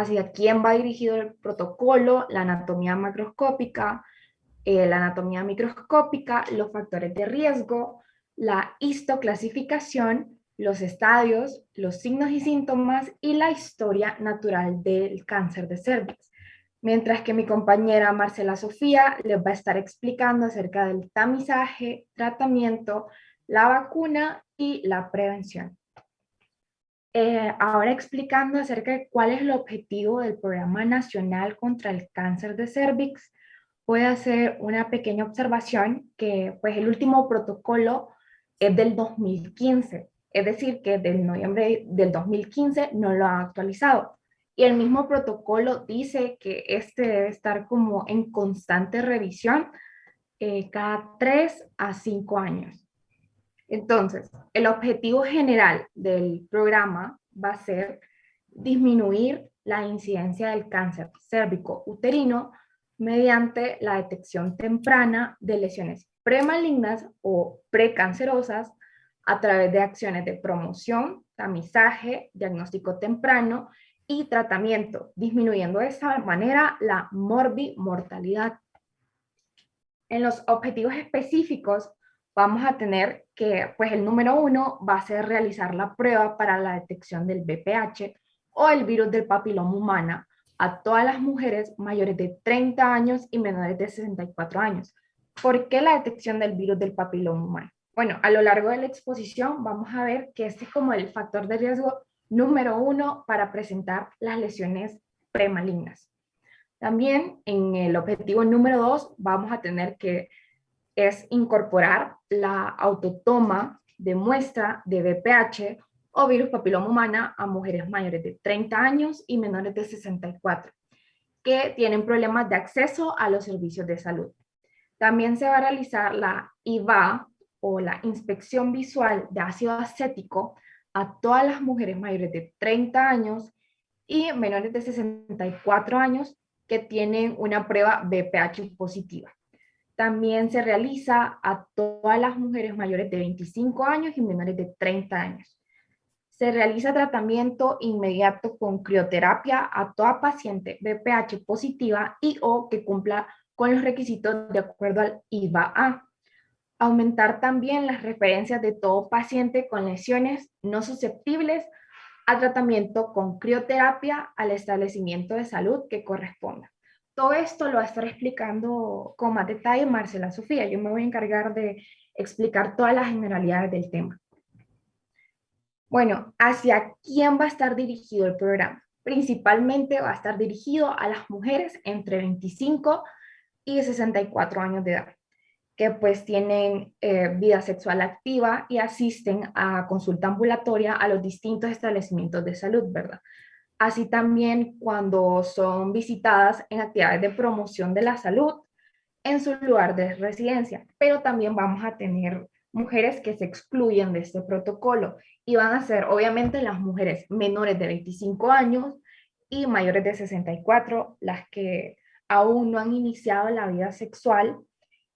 hacia quién va dirigido el protocolo, la anatomía macroscópica, la anatomía microscópica, los factores de riesgo, la histoclasificación, los estadios, los signos y síntomas y la historia natural del cáncer de cervix. Mientras que mi compañera Marcela Sofía les va a estar explicando acerca del tamizaje, tratamiento, la vacuna y la prevención. Ahora explicando acerca de cuál es el objetivo del Programa Nacional contra el Cáncer de Cervix, voy a hacer una pequeña observación que pues el último protocolo es del 2015, es decir, que del noviembre del 2015 no lo han actualizado. Y el mismo protocolo dice que este debe estar como en constante revisión cada 3 a 5 años. Entonces, el objetivo general del programa va a ser disminuir la incidencia del cáncer cérvico-uterino mediante la detección temprana de lesiones premalignas o precancerosas a través de acciones de promoción, tamizaje, diagnóstico temprano y tratamiento, disminuyendo de esta manera la morbimortalidad. En los objetivos específicos vamos a tener que, pues el número 1 va a ser realizar la prueba para la detección del VPH o el virus del papiloma humana a todas las mujeres mayores de 30 años y menores de 64 años. ¿Por qué la detección del virus del papiloma humano? Bueno, a lo largo de la exposición vamos a ver que este es como el factor de riesgo número 1 para presentar las lesiones premalignas. También en el objetivo número 2 vamos a tener que es incorporar la autotoma de muestra de VPH o virus papiloma humana a mujeres mayores de 30 años y menores de 64 que tienen problemas de acceso a los servicios de salud. También se va a realizar la IVA o la inspección visual de ácido acético a todas las mujeres mayores de 30 años y menores de 64 años que tienen una prueba VPH positiva. También se realiza a todas las mujeres mayores de 25 años y menores de 30 años. Se realiza tratamiento inmediato con crioterapia a toda paciente VPH positiva y o que cumpla con los requisitos de acuerdo al IVA-A. Aumentar también las referencias de todo paciente con lesiones no susceptibles al tratamiento con crioterapia al establecimiento de salud que corresponda. Todo esto lo va a estar explicando con más detalle Marcela Sofía. Yo me voy a encargar de explicar todas las generalidades del tema. Bueno, ¿hacia quién va a estar dirigido el programa? Principalmente va a estar dirigido a las mujeres entre 25 y 64 años de edad, que pues tienen vida sexual activa y asisten a consulta ambulatoria a los distintos establecimientos de salud, ¿verdad? Así también cuando son visitadas en actividades de promoción de la salud en su lugar de residencia, pero también vamos a tener mujeres que se excluyen de este protocolo y van a ser obviamente las mujeres menores de 25 años y mayores de 64, las que aún no han iniciado la vida sexual,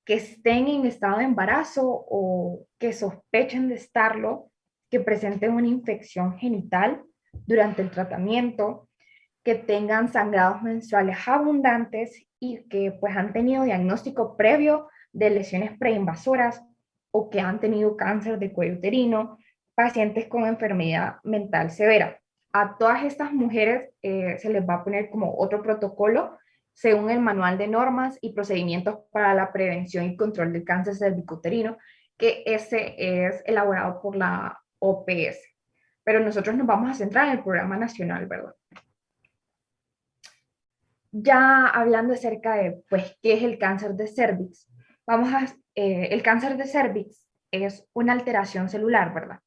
que estén en estado de embarazo o que sospechen de estarlo, que presenten una infección genital durante el tratamiento, que tengan sangrados menstruales abundantes y que pues han tenido diagnóstico previo de lesiones preinvasoras o que han tenido cáncer de cuello uterino, pacientes con enfermedad mental severa. A todas estas mujeres se les va a poner como otro protocolo según el Manual de Normas y Procedimientos para la Prevención y Control del Cáncer Cervicuterino, que ese es elaborado por la OPS. Pero nosotros nos vamos a centrar en el programa nacional, ¿verdad? Ya hablando acerca de, pues, qué es el cáncer de cervix, el cáncer de cervix es una alteración celular, ¿verdad?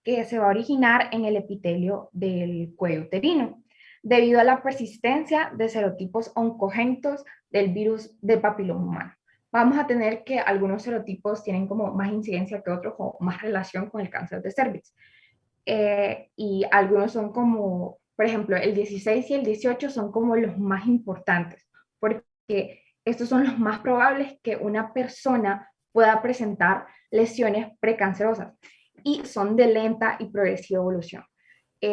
Que se va a originar en el epitelio del cuello uterino, debido a la persistencia de serotipos oncogénitos del virus del papiloma humano. Vamos a tener que algunos serotipos tienen como más incidencia que otros o más relación con el cáncer de cervix. Y algunos son como, por ejemplo, el 16 y el 18 son como los más importantes, porque estos son los más probables que una persona pueda presentar lesiones precancerosas y son de lenta y progresiva evolución.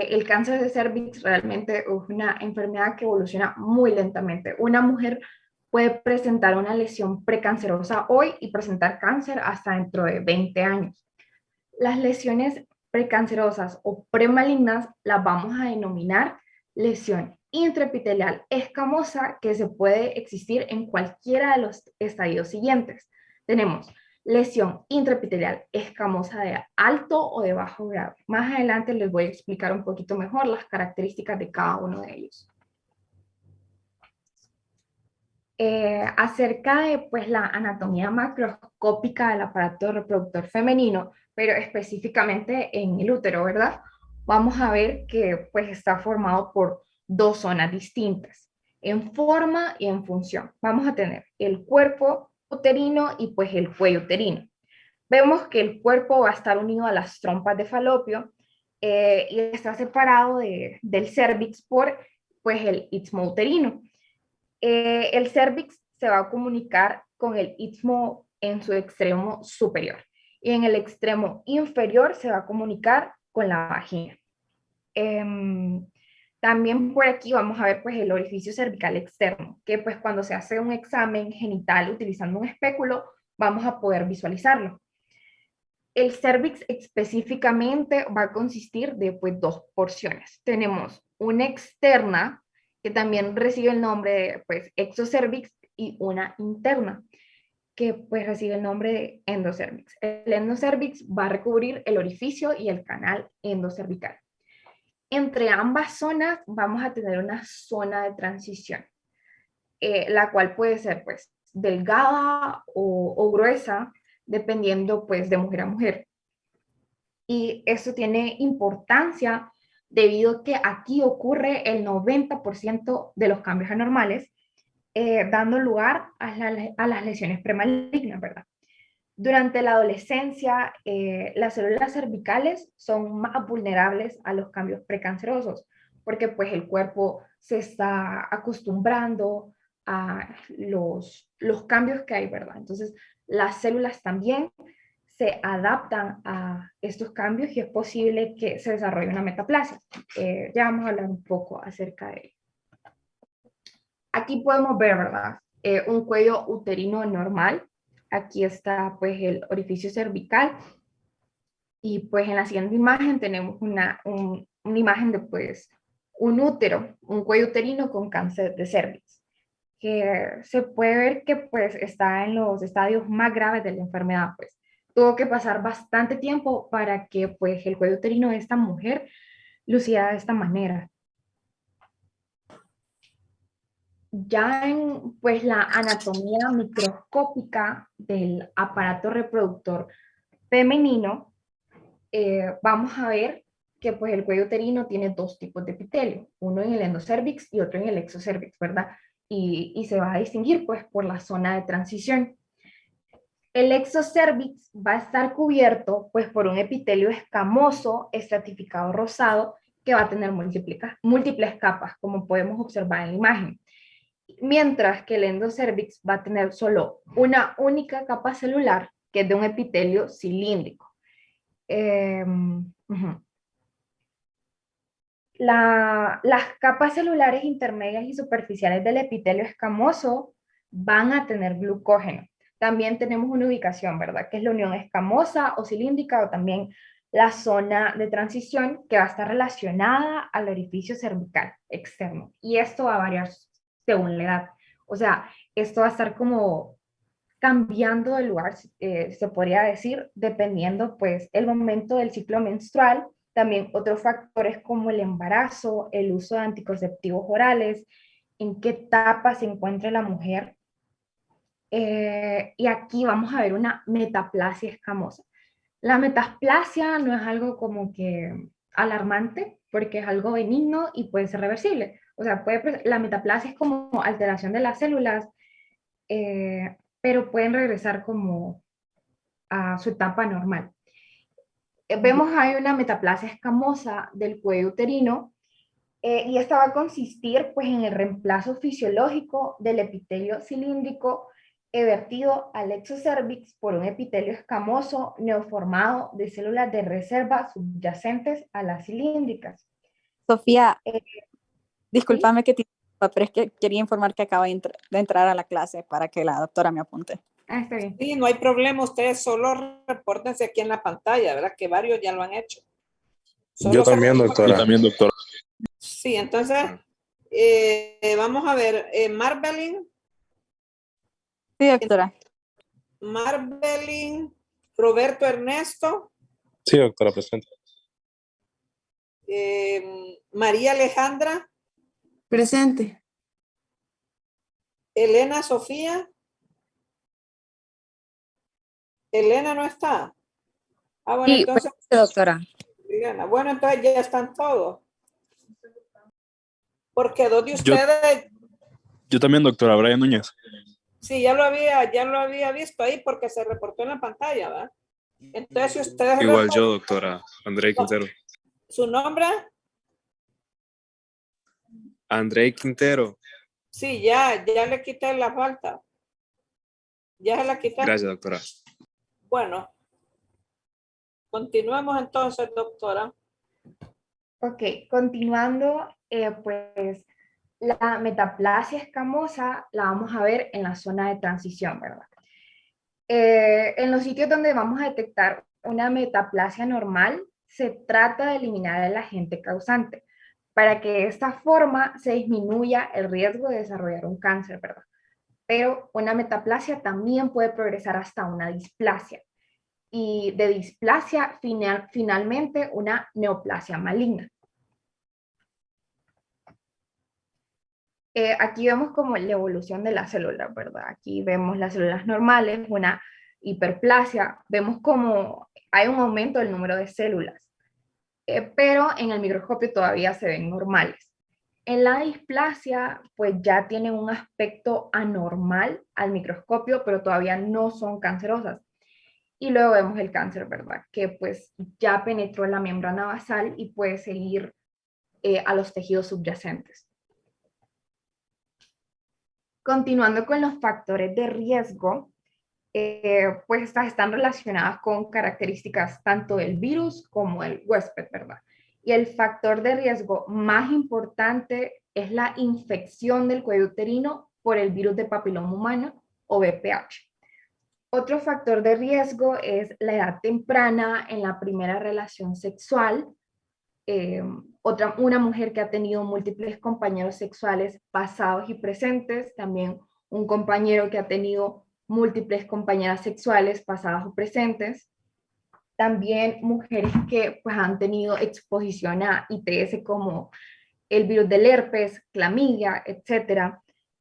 el cáncer de cervix realmente es una enfermedad que evoluciona muy lentamente. Una mujer puede presentar una lesión precancerosa hoy y presentar cáncer hasta dentro de 20 años. Las lesiones precancerosas o premalignas las vamos a denominar lesión intraepitelial escamosa, que se puede existir en cualquiera de los estadios siguientes. Tenemos lesión intraepitelial escamosa de alto o de bajo grado. Más adelante les voy a explicar un poquito mejor las características de cada uno de ellos. Acerca de pues, la anatomía macroscópica del aparato reproductor femenino, pero específicamente en el útero, ¿verdad? Vamos a ver que pues, está formado por dos zonas distintas, en forma y en función. Vamos a tener el cuerpo uterino y pues el cuello uterino. Vemos que el cuerpo va a estar unido a las trompas de falopio y está separado del cérvix por pues, el istmo uterino. El cérvix se va a comunicar con el istmo en su extremo superior y en el extremo inferior se va a comunicar con la vagina. También por aquí vamos a ver pues el orificio cervical externo, que pues cuando se hace un examen genital utilizando un espéculo vamos a poder visualizarlo. El cérvix específicamente va a consistir de pues, dos porciones. Tenemos una externa, que también recibe el nombre de pues, exocervix, y una interna, que pues recibe el nombre de endocervix. El endocervix va a recubrir el orificio y el canal endocervical. Entre ambas zonas vamos a tener una zona de transición, la cual puede ser pues delgada o gruesa, dependiendo pues de mujer a mujer. Y eso tiene importancia debido a que aquí ocurre el 90% de los cambios anormales, dando lugar a las lesiones premalignas, ¿verdad? Durante la adolescencia, las células cervicales son más vulnerables a los cambios precancerosos, porque pues el cuerpo se está acostumbrando a los cambios que hay, ¿verdad? Entonces, las células también se adaptan a estos cambios y es posible que se desarrolle una metaplasia. Ya vamos a hablar un poco acerca de ello. Aquí podemos ver, ¿verdad? Un cuello uterino normal. Aquí está pues el orificio cervical y pues en la siguiente imagen tenemos una imagen de pues un útero, un cuello uterino con cáncer de cervix, que se puede ver que pues está en los estadios más graves de la enfermedad, pues tuvo que pasar bastante tiempo para que pues el cuello uterino de esta mujer luciera de esta manera. Ya en pues la anatomía microscópica del aparato reproductor femenino, vamos a ver que pues el cuello uterino tiene dos tipos de epitelio, uno en el endocervix y otro en el exocervix, ¿verdad? Y se va a distinguir pues por la zona de transición. El exocervix va a estar cubierto pues por un epitelio escamoso estratificado rosado que va a tener múltiples capas, como podemos observar en la imagen. Mientras que el endocervix va a tener solo una única capa celular, que es de un epitelio cilíndrico. Las capas celulares intermedias y superficiales del epitelio escamoso van a tener glucógeno. También tenemos una ubicación, ¿verdad? Que es la unión escamosa o cilíndrica, o también la zona de transición, que va a estar relacionada al orificio cervical externo. Y esto va a variar según la edad. O sea, esto va a estar como cambiando de lugar, se podría decir, dependiendo pues el momento del ciclo menstrual. También otros factores como el embarazo, el uso de anticonceptivos orales, en qué etapa se encuentra la mujer. Y aquí vamos a ver una metaplasia escamosa. La metaplasia no es algo como que alarmante, porque es algo benigno y puede ser reversible. O sea, la metaplasia es como alteración de las células, pero pueden regresar como a su etapa normal. Vemos hay una metaplasia escamosa del cuello uterino, y esta va a consistir pues en el reemplazo fisiológico del epitelio cilíndrico vertido al exocervix por un epitelio escamoso neoformado de células de reserva subyacentes a las cilíndricas. Sofía, ¿sí? discúlpame que te interrumpa, pero es que quería informar que acabo de entrar a la clase para que la doctora me apunte. Está bien. Sí, no hay problema, ustedes solo repórtense aquí en la pantalla, ¿verdad? Que varios ya lo han hecho. Yo también, doctora. Sí, entonces, vamos a ver, Marbelin. Sí, doctora. Marbelin, Roberto Ernesto. Sí, doctora, presente. María Alejandra. Presente. Elena Sofía. Elena no está. Ah, bueno, Sí, entonces. doctora. Elena. Bueno, entonces ya están todos. Porque dos de ustedes. Yo también, doctora, Brian Núñez. Sí, ya lo había visto ahí porque se reportó en la pantalla, ¿verdad? Entonces, si ustedes. Igual yo, doctora, André Quintero. ¿Su nombre? André Quintero. Sí, ya le quité la falta. Ya se la quité. Gracias, doctora. Bueno, continuemos entonces, doctora. Ok, continuando, pues la metaplasia escamosa la vamos a ver en la zona de transición, ¿verdad? En los sitios donde vamos a detectar una metaplasia normal, se trata de eliminar el agente causante para que de esta forma se disminuya el riesgo de desarrollar un cáncer, ¿verdad? Pero una metaplasia también puede progresar hasta una displasia. Y de displasia, finalmente, una neoplasia maligna. Aquí vemos como la evolución de las células, ¿verdad? Aquí vemos las células normales, una hiperplasia, vemos como hay un aumento del número de células, pero en el microscopio todavía se ven normales. En la displasia, pues ya tienen un aspecto anormal al microscopio, pero todavía no son cancerosas. Y luego vemos el cáncer, ¿verdad? Que pues ya penetró la membrana basal y puede seguir a los tejidos subyacentes. Continuando con los factores de riesgo, pues estas están relacionadas con características tanto del virus como el huésped, ¿verdad? Y el factor de riesgo más importante es la infección del cuello uterino por el virus de papiloma humano o VPH. Otro factor de riesgo es la edad temprana en la primera relación sexual. Una mujer que ha tenido múltiples compañeros sexuales pasados y presentes, también un compañero que ha tenido múltiples compañeras sexuales pasadas o presentes, también mujeres que pues, han tenido exposición a ITS como el virus del herpes, clamidia, etcétera.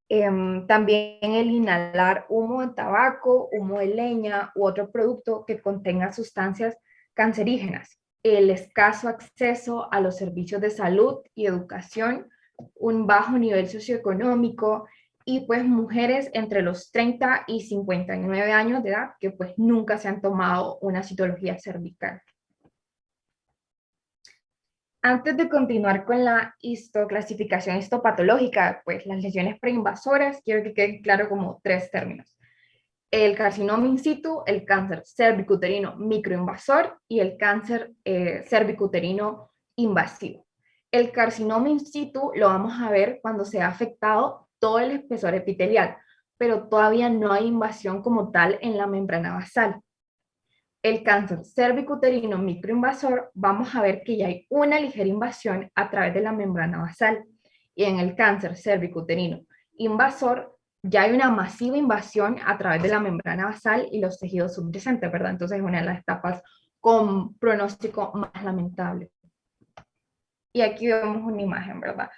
También el inhalar humo de tabaco, humo de leña u otro producto que contenga sustancias cancerígenas, el escaso acceso a los servicios de salud y educación, un bajo nivel socioeconómico y pues mujeres entre los 30 y 59 años de edad que pues nunca se han tomado una citología cervical. Antes de continuar con la clasificación histopatológica, pues las lesiones preinvasoras, quiero que quede claro como tres términos. El carcinoma in situ, el cáncer cervicuterino microinvasor y el cáncer cervicuterino invasivo. El carcinoma in situ lo vamos a ver cuando se ha afectado todo el espesor epitelial, pero todavía no hay invasión como tal en la membrana basal. El cáncer cervicuterino microinvasor, vamos a ver que ya hay una ligera invasión a través de la membrana basal. Y en el cáncer cervicuterino invasor, ya hay una masiva invasión a través de la membrana basal y los tejidos subyacentes, ¿verdad? Entonces es una de las etapas con pronóstico más lamentable. Y aquí vemos una imagen, ¿verdad?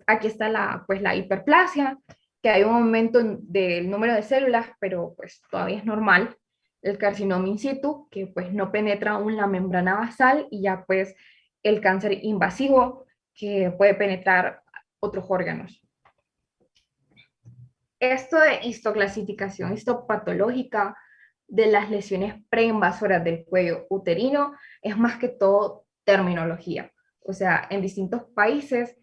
Aquí está la hiperplasia, que hay un aumento del número de células, pero pues todavía es normal. El carcinoma in situ, que pues no penetra aún la membrana basal, y ya pues el cáncer invasivo, que puede penetrar otros órganos. Esto de histoclasificación histopatológica de las lesiones preinvasoras del cuello uterino es más que todo terminología. O sea, en distintos países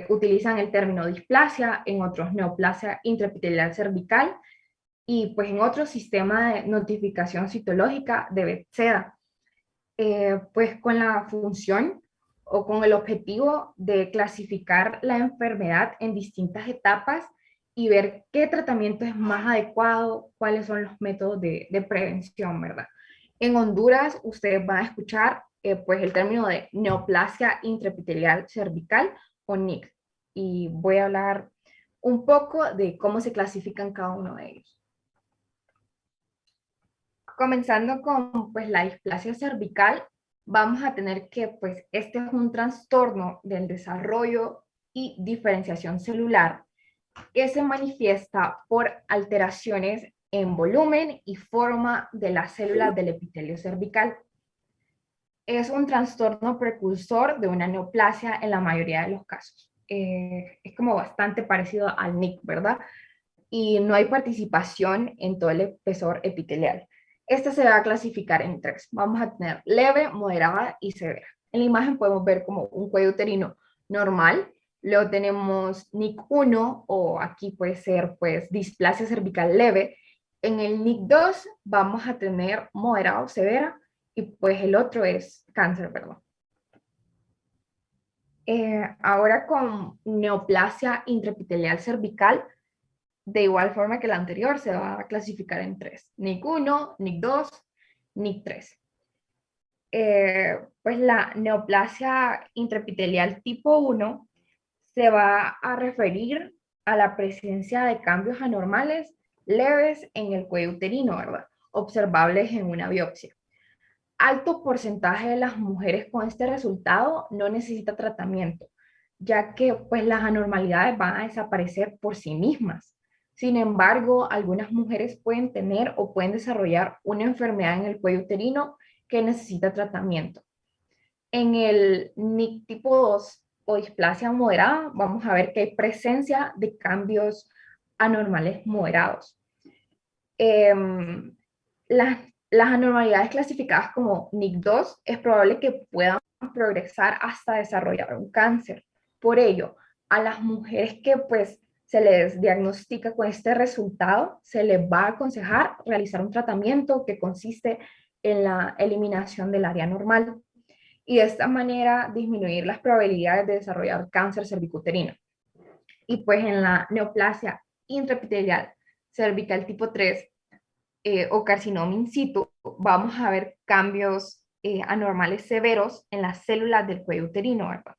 utilizan el término displasia, en otros neoplasia intraepitelial cervical, y pues en otro sistema de notificación citológica de Bethesda. Pues con la función o con el objetivo de clasificar la enfermedad en distintas etapas y ver qué tratamiento es más adecuado, cuáles son los métodos de prevención, ¿verdad? En Honduras ustedes van a escuchar pues el término de neoplasia intraepitelial cervical o NIC, y voy a hablar un poco de cómo se clasifican cada uno de ellos. Comenzando con pues, la displasia cervical, vamos a tener que pues, este es un trastorno del desarrollo y diferenciación celular que se manifiesta por alteraciones en volumen y forma de las células del epitelio cervical. Es un trastorno precursor de una neoplasia en la mayoría de los casos. Es como bastante parecido al NIC, ¿verdad? Y no hay participación en todo el espesor epitelial. Esta se va a clasificar en 3. Vamos a tener leve, moderada y severa. En la imagen podemos ver como un cuello uterino normal. Luego tenemos NIC1 o aquí puede ser pues displasia cervical leve. En el NIC2 vamos a tener moderada o severa y pues el otro es cáncer, perdón. Ahora con neoplasia intraepitelial cervical, de igual forma que la anterior, se va a clasificar en 3. NIC1, NIC2, NIC3. Pues la neoplasia intraepitelial tipo 1 se va a referir a la presencia de cambios anormales leves en el cuello uterino, ¿verdad? Observables en una biopsia. Alto porcentaje de las mujeres con este resultado no necesita tratamiento, ya que pues las anormalidades van a desaparecer por sí mismas. Sin embargo, algunas mujeres pueden tener o pueden desarrollar una enfermedad en el cuello uterino que necesita tratamiento. En el NIC tipo 2 o displasia moderada, vamos a ver que hay presencia de cambios anormales moderados. Las anormalidades clasificadas como NIC2 es probable que puedan progresar hasta desarrollar un cáncer. Por ello, a las mujeres que pues se les diagnostica con este resultado, se les va a aconsejar realizar un tratamiento que consiste en la eliminación del área normal y de esta manera disminuir las probabilidades de desarrollar cáncer cervicuterino. Y pues en la neoplasia intraepitelial cervical tipo 3 o carcinoma in situ, vamos a ver cambios anormales severos en las células del cuello uterino, ¿verdad?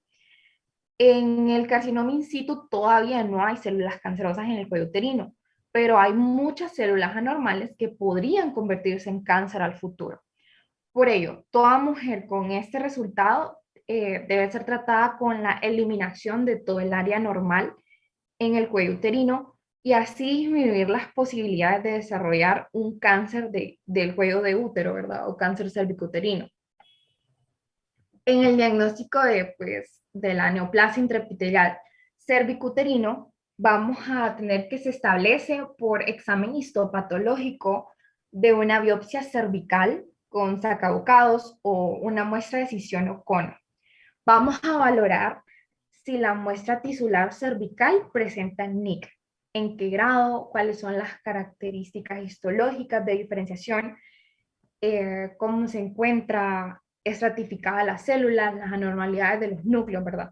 En el carcinoma in situ todavía no hay células cancerosas en el cuello uterino, pero hay muchas células anormales que podrían convertirse en cáncer al futuro. Por ello, toda mujer con este resultado debe ser tratada con la eliminación de todo el área normal en el cuello uterino y así disminuir las posibilidades de desarrollar un cáncer del cuello de útero, ¿verdad? O cáncer cervicuterino. En el diagnóstico de la neoplasia intraepitelial cervicuterino, vamos a tener que se establece por examen histopatológico de una biopsia cervical con sacabocados o una muestra de escisión o cono. Vamos a valorar si la muestra tisular cervical presenta NIC, en qué grado, cuáles son las características histológicas de diferenciación, cómo se encuentra estratificada las células, las anormalidades de los núcleos, ¿verdad?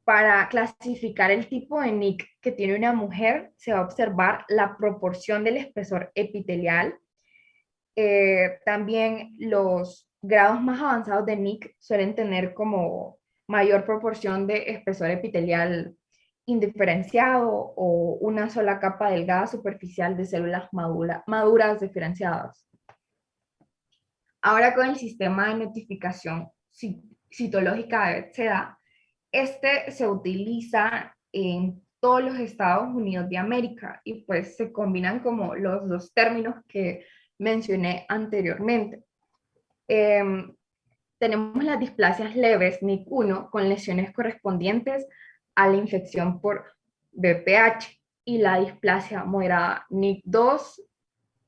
Para clasificar el tipo de NIC que tiene una mujer, se va a observar la proporción del espesor epitelial. También los grados más avanzados de NIC suelen tener como mayor proporción de espesor epitelial indiferenciado o una sola capa delgada superficial de células maduras diferenciadas. Ahora con el sistema de notificación citológica de Bethesda, este se utiliza en todos los Estados Unidos de América y pues se combinan como los dos términos que mencioné anteriormente. Tenemos las displasias leves NIC1 con lesiones correspondientes a la infección por BPH y la displasia moderada NIC2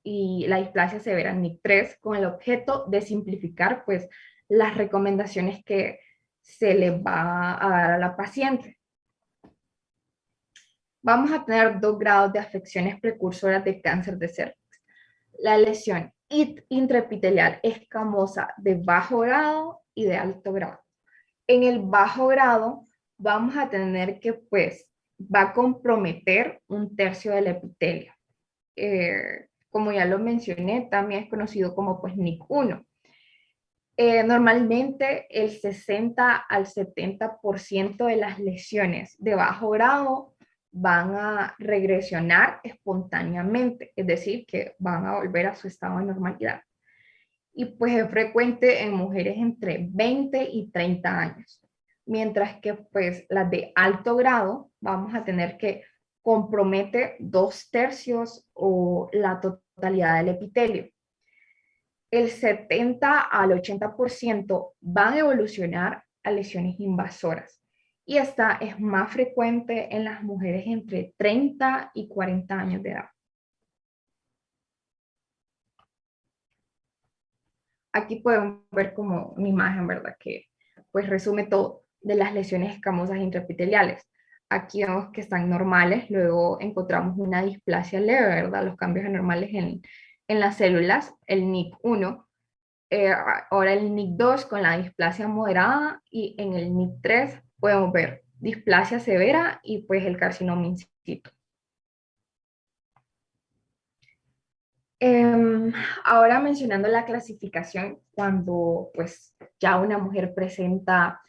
y la displasia severa NIC3 con el objeto de simplificar pues las recomendaciones que se le va a dar a la paciente. Vamos a tener 2 grados de afecciones precursoras de cáncer de cervix. La lesión intraepitelial escamosa de bajo grado y de alto grado. En el bajo grado vamos a tener que pues va a comprometer un tercio del epitelio. Como ya lo mencioné, también es conocido como pues NIC1. Normalmente el 60 al 70% de las lesiones de bajo grado van a regresionar espontáneamente, es decir, que van a volver a su estado de normalidad. Y pues es frecuente en mujeres entre 20 y 30 años, mientras que pues las de alto grado vamos a tener que compromete 2/3 o la totalidad del epitelio. El 70 al 80% van a evolucionar a lesiones invasoras. Y esta es más frecuente en las mujeres entre 30 y 40 años de edad. Aquí podemos ver como una imagen, ¿verdad? Que pues resume todo de las lesiones escamosas intraepiteliales. Aquí vemos que están normales, luego encontramos una displasia leve, ¿verdad? Los cambios anormales en las células, el NIC1, ahora el NIC2 con la displasia moderada y en el NIC3 podemos ver displasia severa y pues el carcinoma in situ. Ahora mencionando la clasificación, cuando pues ya una mujer presenta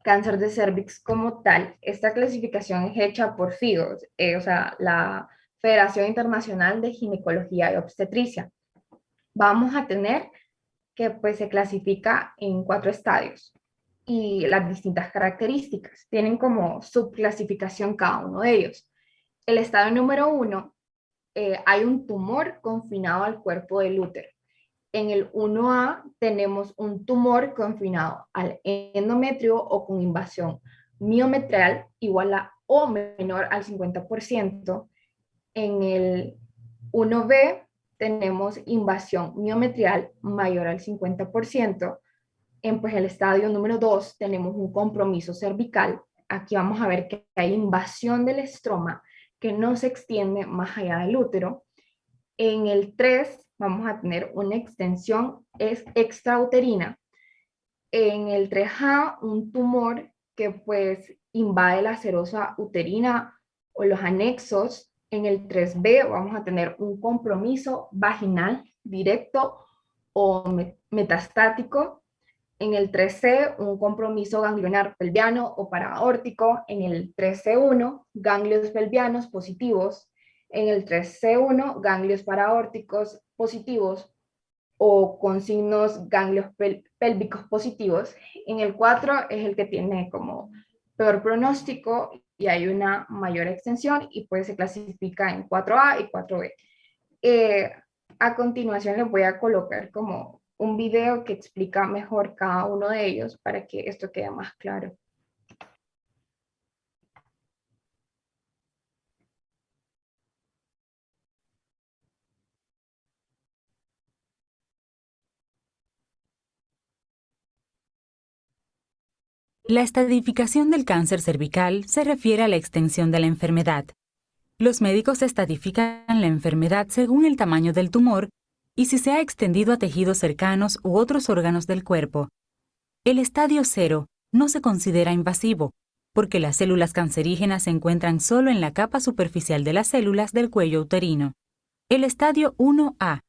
cáncer de cervix como tal, esta clasificación es hecha por FIGO, o sea, la Federación Internacional de Ginecología y Obstetricia. Vamos a tener que pues se clasifica en 4 estadios y las distintas características. Tienen como subclasificación cada uno de ellos. El estadio número 1, hay un tumor confinado al cuerpo del útero. En el 1A tenemos un tumor confinado al endometrio o con invasión miometrial igual a o menor al 50%. En el 1B tenemos invasión miometrial mayor al 50%. En pues, el estadio número 2 tenemos un compromiso cervical. Aquí vamos a ver que hay invasión del estroma que no se extiende más allá del útero. En el 3 vamos a tener una extensión extrauterina. En el 3A, un tumor que pues invade la serosa uterina o los anexos. En el 3B vamos a tener un compromiso vaginal directo o metastático. En el 3C, un compromiso ganglionar pelviano o paraórtico. En el 3C1, ganglios pelvianos positivos. En el 3C1, ganglios paraórticos positivos o con signos ganglios pélvicos positivos. En el 4 es el que tiene como peor pronóstico y hay una mayor extensión y pues se clasifica en 4A y 4B. A continuación les voy a colocar como un video que explica mejor cada uno de ellos para que esto quede más claro. La estadificación del cáncer cervical se refiere a la extensión de la enfermedad. Los médicos estadifican la enfermedad según el tamaño del tumor y si se ha extendido a tejidos cercanos u otros órganos del cuerpo. El estadio 0 no se considera invasivo, porque las células cancerígenas se encuentran solo en la capa superficial de las células del cuello uterino. El estadio 1A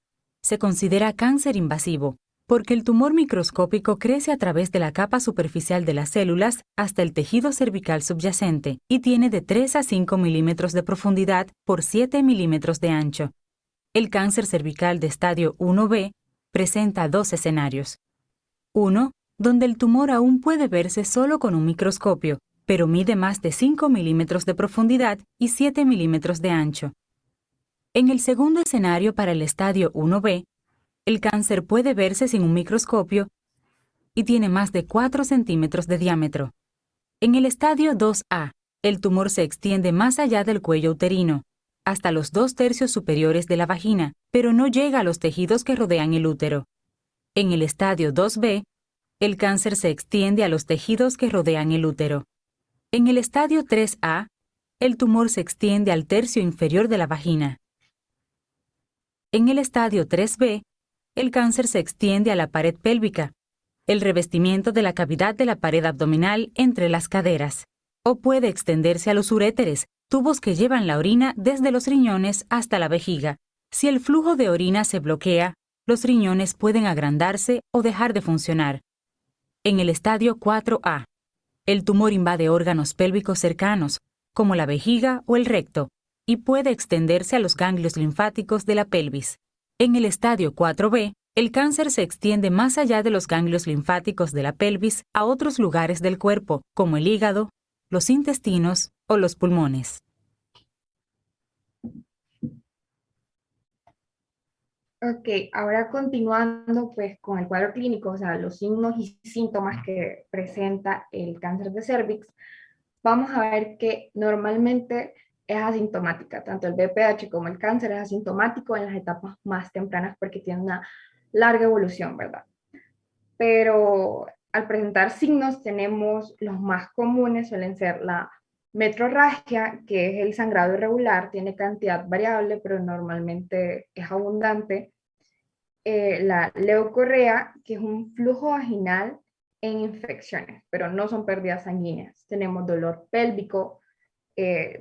se considera cáncer invasivo, porque el tumor microscópico crece a través de la capa superficial de las células hasta el tejido cervical subyacente y tiene de 3 a 5 milímetros de profundidad por 7 milímetros de ancho. El cáncer cervical de estadio 1B presenta 2 escenarios. Uno, donde el tumor aún puede verse solo con un microscopio, pero mide más de 5 milímetros de profundidad y 7 milímetros de ancho. En el segundo escenario para el estadio 1B, el cáncer puede verse sin un microscopio y tiene más de 4 centímetros de diámetro. En el estadio 2A, el tumor se extiende más allá del cuello uterino, hasta los 2/3 superiores de la vagina, pero no llega a los tejidos que rodean el útero. En el estadio 2B, el cáncer se extiende a los tejidos que rodean el útero. En el estadio 3A, el tumor se extiende al tercio inferior de la vagina. En el estadio 3B, el cáncer se extiende a la pared pélvica. el revestimiento de la cavidad de la pared abdominal entre las caderas, o puede extenderse a los uréteres, tubos que llevan la orina desde los riñones hasta la vejiga. Si el flujo de orina se bloquea, los riñones pueden agrandarse o dejar de funcionar. En el estadio 4A, el tumor invade órganos pélvicos cercanos, como la vejiga o el recto, y puede extenderse a los ganglios linfáticos de la pelvis. En el estadio 4B, el cáncer se extiende más allá de los ganglios linfáticos de la pelvis a otros lugares del cuerpo, como el hígado, los intestinos o los pulmones. Ok, ahora continuando pues con el cuadro clínico, o sea, los signos y síntomas que presenta el cáncer de cervix, vamos a ver que normalmente es asintomática, tanto el BPH como el cáncer es asintomático en las etapas más tempranas porque tiene una larga evolución, ¿verdad? Pero al presentar signos tenemos los más comunes, suelen ser la metrorragia, que es el sangrado irregular, tiene cantidad variable, pero normalmente es abundante. La leucorrea, que es un flujo vaginal en infecciones, pero no son pérdidas sanguíneas. Tenemos dolor pélvico,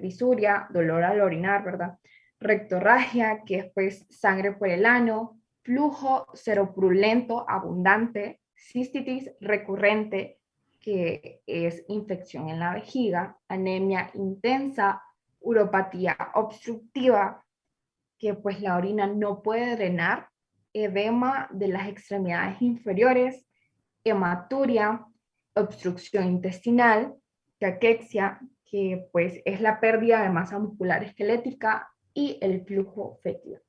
disuria, dolor al orinar, ¿verdad? Rectorragia, que es pues sangre por el ano, flujo seropurulento abundante, cistitis recurrente, que es infección en la vejiga, anemia intensa, uropatía obstructiva, que pues la orina no puede drenar, edema de las extremidades inferiores, hematuria, obstrucción intestinal, caquexia, que pues es la pérdida de masa muscular esquelética, y el flujo fétido.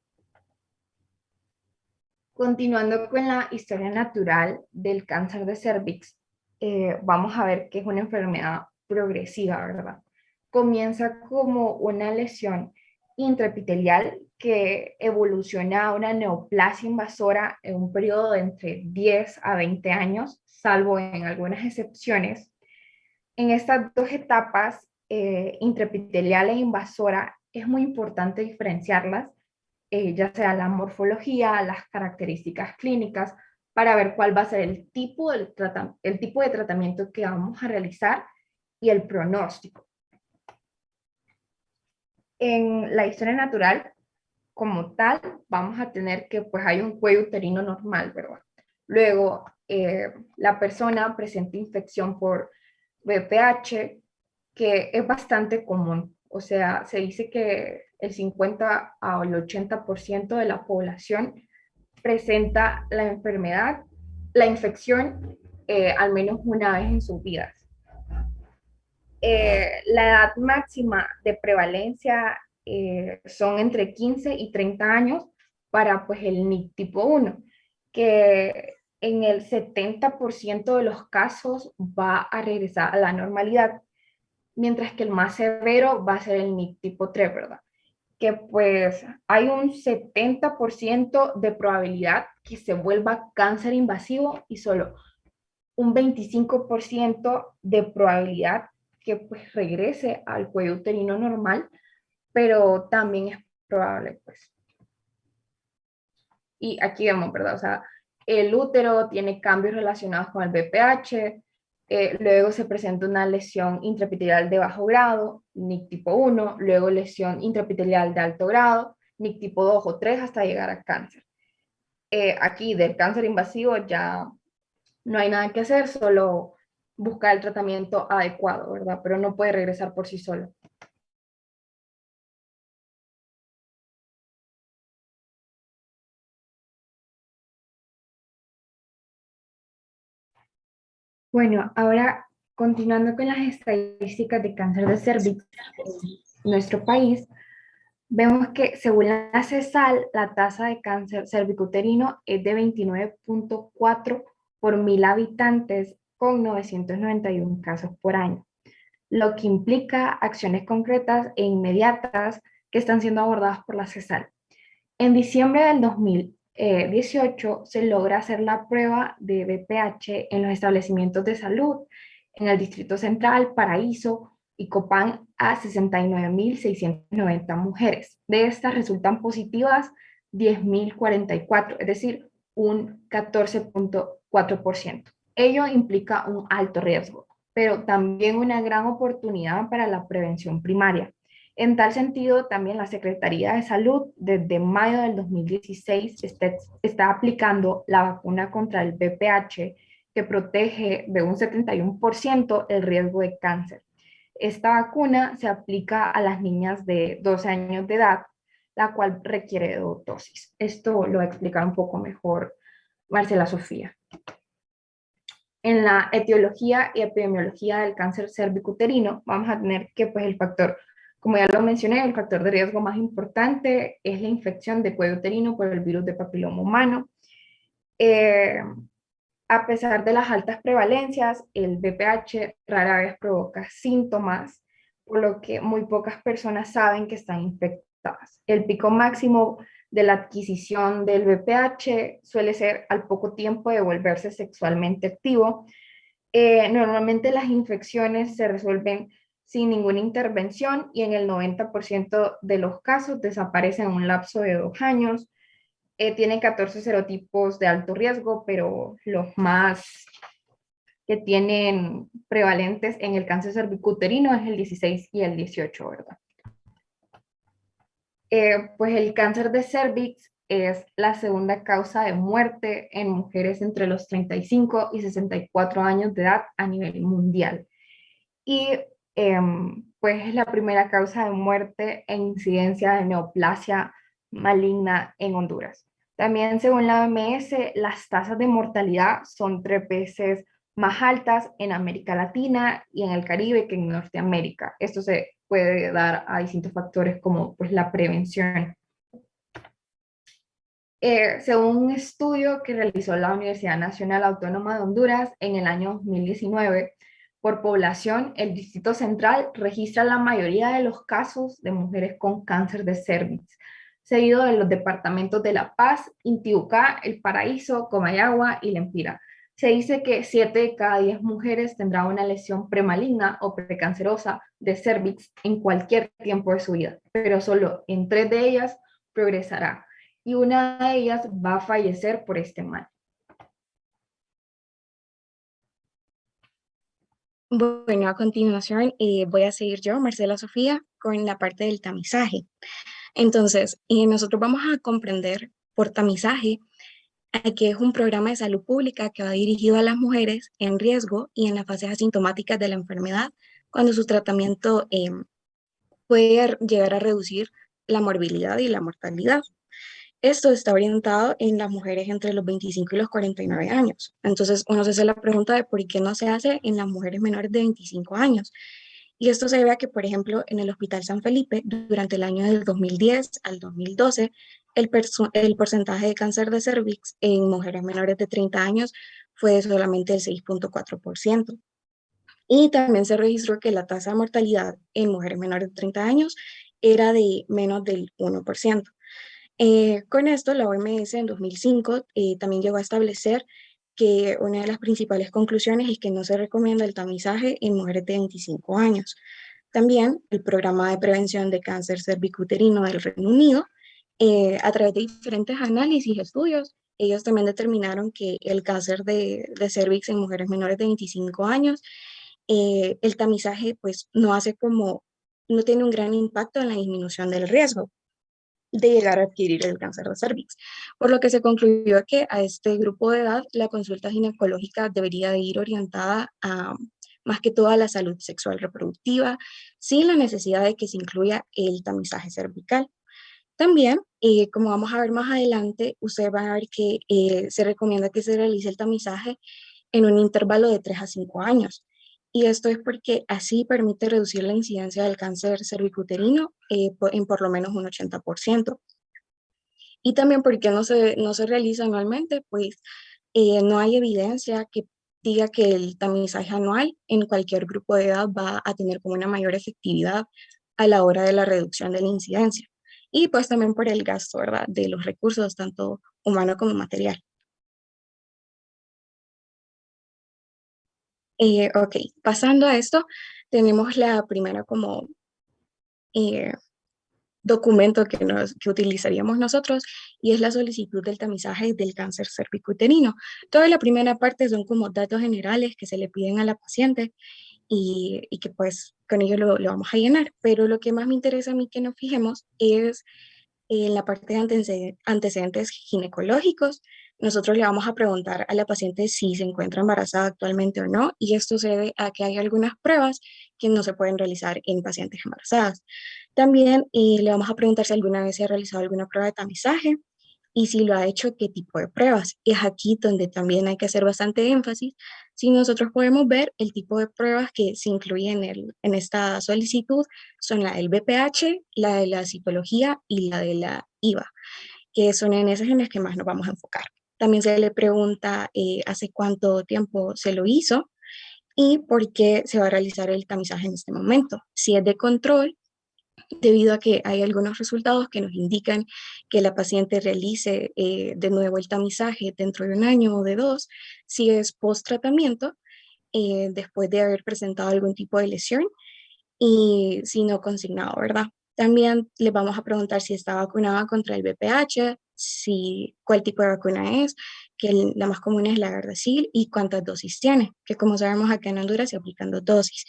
Continuando con la historia natural del cáncer de cervix, vamos a ver que es una enfermedad progresiva, ¿verdad? Comienza como una lesión intraepitelial que evoluciona a una neoplasia invasora en un periodo de entre 10 a 20 años, salvo en algunas excepciones. En estas dos etapas, intraepitelial e invasora, es muy importante diferenciarlas, ya sea la morfología, las características clínicas, para ver cuál va a ser el tipo de tratamiento que vamos a realizar y el pronóstico. En la historia natural, como tal, vamos a tener que pues hay un cuello uterino normal, ¿verdad? Luego, la persona presenta infección por VPH, que es bastante común. O sea, se dice que el 50 al 80% de la población presenta la enfermedad, la infección, al menos una vez en sus vidas. La edad máxima de prevalencia son entre 15 y 30 años para pues, el NIC tipo 1, que en el 70% de los casos va a regresar a la normalidad, mientras que el más severo va a ser el NIC tipo 3, ¿verdad? Que pues hay un 70% de probabilidad que se vuelva cáncer invasivo y solo un 25% de probabilidad que pues regrese al cuello uterino normal, pero también es probable pues. Y aquí vemos, ¿verdad? O sea, el útero tiene cambios relacionados con el BPH, luego se presenta una lesión intraepitelial de bajo grado, NIC tipo 1, luego lesión intraepitelial de alto grado, NIC tipo 2 o 3 hasta llegar a cáncer. Aquí del cáncer invasivo ya no hay nada que hacer, solo buscar el tratamiento adecuado, ¿verdad? Pero no puede regresar por sí solo. Bueno, ahora continuando con las estadísticas de cáncer de cervix en nuestro país, vemos que según la CESAL, la tasa de cáncer cervicuterino es de 29.4 por 1000 habitantes con 991 casos por año, lo que implica acciones concretas e inmediatas que están siendo abordadas por la CESAL. En diciembre del 2018 se logra hacer la prueba de VPH en los establecimientos de salud en el Distrito Central, Paraíso y Copán a 69.690 mujeres. De estas resultan positivas 10.044, es decir, un 14.4%. Ello implica un alto riesgo, pero también una gran oportunidad para la prevención primaria. En tal sentido, también la Secretaría de Salud desde mayo del 2016 está aplicando la vacuna contra el VPH que protege de un 71% el riesgo de cáncer. Esta vacuna se aplica a las niñas de 12 años de edad, la cual requiere 2 dosis. Esto lo va a explicar un poco mejor Marcela Sofía. En la etiología y epidemiología del cáncer cervicuterino, vamos a tener que pues, el factor, como ya lo mencioné, el factor de riesgo más importante es la infección de cuello uterino por el virus de papiloma humano. A pesar de las altas prevalencias, el VPH rara vez provoca síntomas, por lo que muy pocas personas saben que están infectadas. El pico máximo de la adquisición del VPH suele ser al poco tiempo de volverse sexualmente activo. Normalmente las infecciones se resuelven sin ninguna intervención y en el 90% de los casos desaparecen en un lapso de 2 años. Tiene 14 serotipos de alto riesgo, pero los más que tienen prevalentes en el cáncer cervicuterino es el 16 y el 18, ¿verdad? Pues el cáncer de cervix es la segunda causa de muerte en mujeres entre los 35 y 64 años de edad a nivel mundial. Y pues es la primera causa de muerte en incidencia de neoplasia maligna en Honduras. También, según la OMS, las tasas de mortalidad son 3 veces más altas en América Latina y en el Caribe que en Norteamérica. Esto se puede dar a distintos factores como pues, la prevención. Según un estudio que realizó la Universidad Nacional Autónoma de Honduras en el año 2019, por población, el Distrito Central registra la mayoría de los casos de mujeres con cáncer de cervix, seguido de los departamentos de La Paz, Intibucá, El Paraíso, Comayagua y Lempira. Se dice que 7 de cada 10 mujeres tendrán una lesión premaligna o precancerosa de cervix en cualquier tiempo de su vida, pero solo en 3 de ellas progresará y una de ellas va a fallecer por este mal. Bueno, a continuación voy a seguir yo, Marcela Sofía, con la parte del tamizaje. Entonces, nosotros vamos a comprender por tamizaje que es un programa de salud pública que va dirigido a las mujeres en riesgo y en las fases asintomáticas de la enfermedad, cuando su tratamiento puede llegar a reducir la morbilidad y la mortalidad. Esto está orientado en las mujeres entre los 25 y los 49 años. Entonces, uno se hace la pregunta de por qué no se hace en las mujeres menores de 25 años. Y esto se debe a que, por ejemplo, en el Hospital San Felipe, durante el año del 2010 al 2012, el porcentaje de cáncer de cervix en mujeres menores de 30 años fue de solamente el 6.4%. Y también se registró que la tasa de mortalidad en mujeres menores de 30 años era de menos del 1%. Con esto, la OMS en 2005 también llegó a establecer que una de las principales conclusiones es que no se recomienda el tamizaje en mujeres de 25 años. También el programa de prevención de cáncer cervicuterino del Reino Unido, a través de diferentes análisis y estudios, ellos también determinaron que el cáncer de cervix en mujeres menores de 25 años, el tamizaje pues no tiene un gran impacto en la disminución del riesgo de llegar a adquirir el cáncer de cervix, por lo que se concluyó que a este grupo de edad la consulta ginecológica debería de ir orientada a más que todo a la salud sexual reproductiva, sin la necesidad de que se incluya el tamizaje cervical. También, como vamos a ver más adelante, ustedes van a ver que se recomienda que se realice el tamizaje en un intervalo de 3 a 5 años. Y esto es porque así permite reducir la incidencia del cáncer cervicuterino en por lo menos un 80%. Y también porque no se realiza anualmente, pues no hay evidencia que diga que el tamizaje anual en cualquier grupo de edad va a tener como una mayor efectividad a la hora de la reducción de la incidencia. Y pues también por el gasto, ¿verdad?, de los recursos, tanto humano como material. Ok, pasando a esto, tenemos la primera como documento que utilizaríamos nosotros, y es la solicitud del tamizaje del cáncer cervicuterino. Toda la primera parte son como datos generales que se le piden a la paciente y que pues con ello lo vamos a llenar, pero lo que más me interesa a mí que nos fijemos es en la parte de antecedentes ginecológicos. Nosotros le vamos a preguntar a la paciente si se encuentra embarazada actualmente o no, y esto se debe a que hay algunas pruebas que no se pueden realizar en pacientes embarazadas. También le vamos a preguntar si alguna vez se ha realizado alguna prueba de tamizaje y si lo ha hecho, qué tipo de pruebas. Y es aquí donde también hay que hacer bastante énfasis. Si nosotros podemos ver el tipo de pruebas que se incluyen en esta solicitud, son la del BPH, la de la citología y la de la IVA, que son en esas en las que más nos vamos a enfocar. También se le pregunta hace cuánto tiempo se lo hizo y por qué se va a realizar el tamizaje en este momento. Si es de control, debido a que hay algunos resultados que nos indican que la paciente realice de nuevo el tamizaje dentro de un año o de 2, si es post-tratamiento, después de haber presentado algún tipo de lesión, y si no consignado, ¿verdad? También les vamos a preguntar si está vacunada contra el VPH, cuál tipo de vacuna es, que la más común es la Gardasil, y cuántas dosis tiene, que como sabemos acá en Honduras se aplican 2 dosis.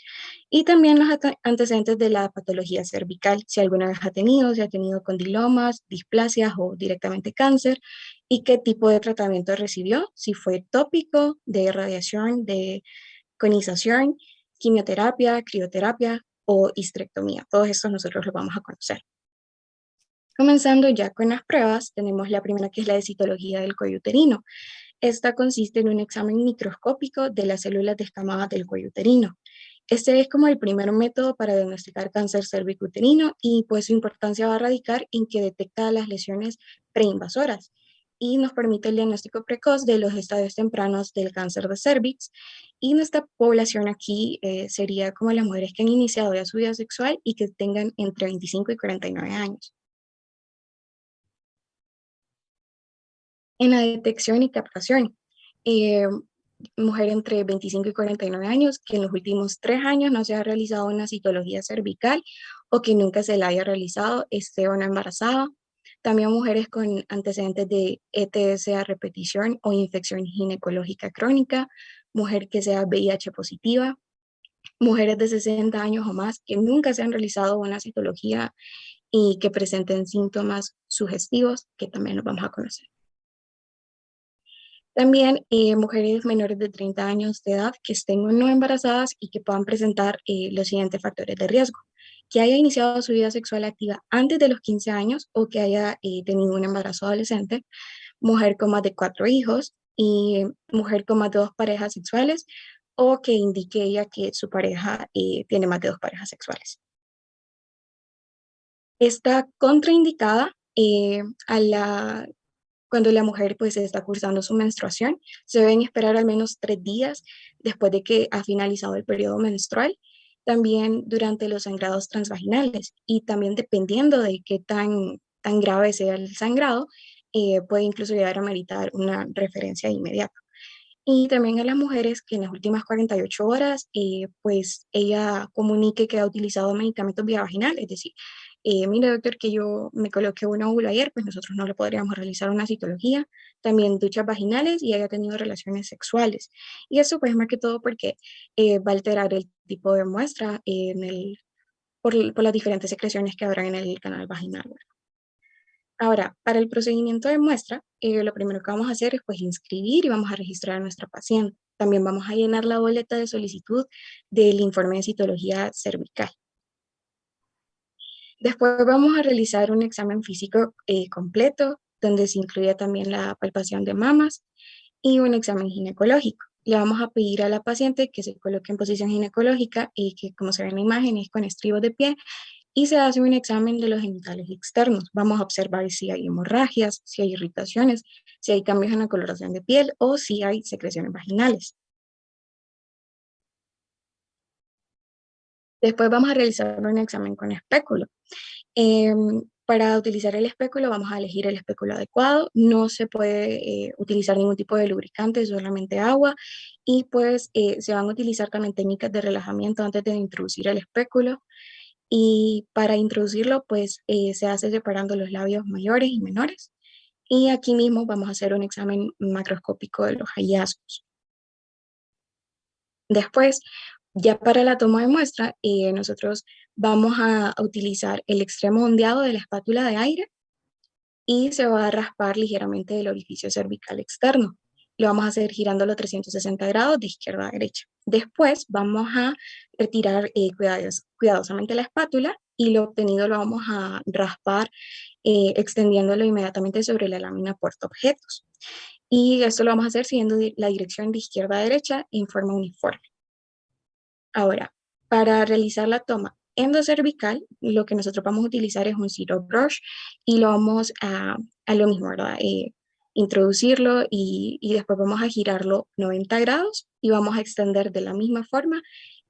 Y también los antecedentes de la patología cervical, si alguna vez si ha tenido condilomas, displasias o directamente cáncer, y qué tipo de tratamiento recibió, si fue tópico, de radiación, de conización, quimioterapia, crioterapia o histerectomía. Todos estos nosotros los vamos a conocer. Comenzando ya con las pruebas, tenemos la primera, que es la de citología del cuello uterino. Esta consiste en un examen microscópico de las células descamadas del cuello uterino. Este es como el primer método para diagnosticar cáncer cervicuterino, y pues su importancia va a radicar en que detecta las lesiones preinvasoras y nos permite el diagnóstico precoz de los estadios tempranos del cáncer de cervix. Y nuestra población aquí sería como las mujeres que han iniciado ya su vida sexual y que tengan entre 25 y 49 años. En la detección y captación, mujer entre 25 y 49 años que en los últimos 3 años no se ha realizado una citología cervical o que nunca se la haya realizado, esté o no embarazada. También mujeres con antecedentes de ETS a repetición o infección ginecológica crónica, mujer que sea VIH positiva, mujeres de 60 años o más que nunca se han realizado una citología y que presenten síntomas sugestivos, que también los vamos a conocer. También mujeres menores de 30 años de edad que estén o no embarazadas y que puedan presentar los siguientes factores de riesgo: que haya iniciado su vida sexual activa antes de los 15 años o que haya tenido un embarazo adolescente, mujer con más de 4 hijos y mujer con más de 2 parejas sexuales, o que indique ella que su pareja tiene más de 2 parejas sexuales. Está contraindicada cuando la mujer pues está cursando su menstruación. Se deben esperar al menos 3 días después de que ha finalizado el periodo menstrual. También durante los sangrados transvaginales, y también dependiendo de qué tan grave sea el sangrado, puede incluso llegar a meritar una referencia inmediata. Y también a las mujeres que en las últimas 48 horas, pues ella comunique que ha utilizado medicamentos vía vaginal, es decir, mire doctor que yo me coloqué un óvulo ayer, pues nosotros no le podríamos realizar una citología. También duchas vaginales y haya tenido relaciones sexuales. Y eso pues más que todo porque va a alterar el tipo de muestra por las diferentes secreciones que habrán en el canal vaginal, ¿verdad? Ahora, para el procedimiento de muestra, lo primero que vamos a hacer es pues inscribir y vamos a registrar a nuestra paciente. También vamos a llenar la boleta de solicitud del informe de citología cervical. Después vamos a realizar un examen físico completo, donde se incluye también la palpación de mamas y un examen ginecológico. Le vamos a pedir a la paciente que se coloque en posición ginecológica y que, como se ve en la imagen, es con estribos de pie, y se hace un examen de los genitales externos. Vamos a observar si hay hemorragias, si hay irritaciones, si hay cambios en la coloración de piel o si hay secreciones vaginales. Después vamos a realizar un examen con espéculo. Para utilizar el espéculo vamos a elegir el espéculo adecuado. No se puede utilizar ningún tipo de lubricante, solamente agua. Y pues se van a utilizar también técnicas de relajamiento antes de introducir el espéculo. Y para introducirlo, pues se hace separando los labios mayores y menores. Y aquí mismo vamos a hacer un examen macroscópico de los hallazgos. Después, ya para la toma de muestra, nosotros vamos a utilizar el extremo ondeado de la espátula de aire y se va a raspar ligeramente el orificio cervical externo. Lo vamos a hacer girándolo 360 grados de izquierda a derecha. Después vamos a retirar cuidadosamente la espátula y lo obtenido lo vamos a raspar extendiéndolo inmediatamente sobre la lámina portaobjetos. Y esto lo vamos a hacer siguiendo la dirección de izquierda a derecha en forma uniforme. Ahora, para realizar la toma endocervical, lo que nosotros vamos a utilizar es un zero brush y lo vamos a lo mismo, ¿verdad? Introducirlo y después vamos a girarlo 90 grados y vamos a extender de la misma forma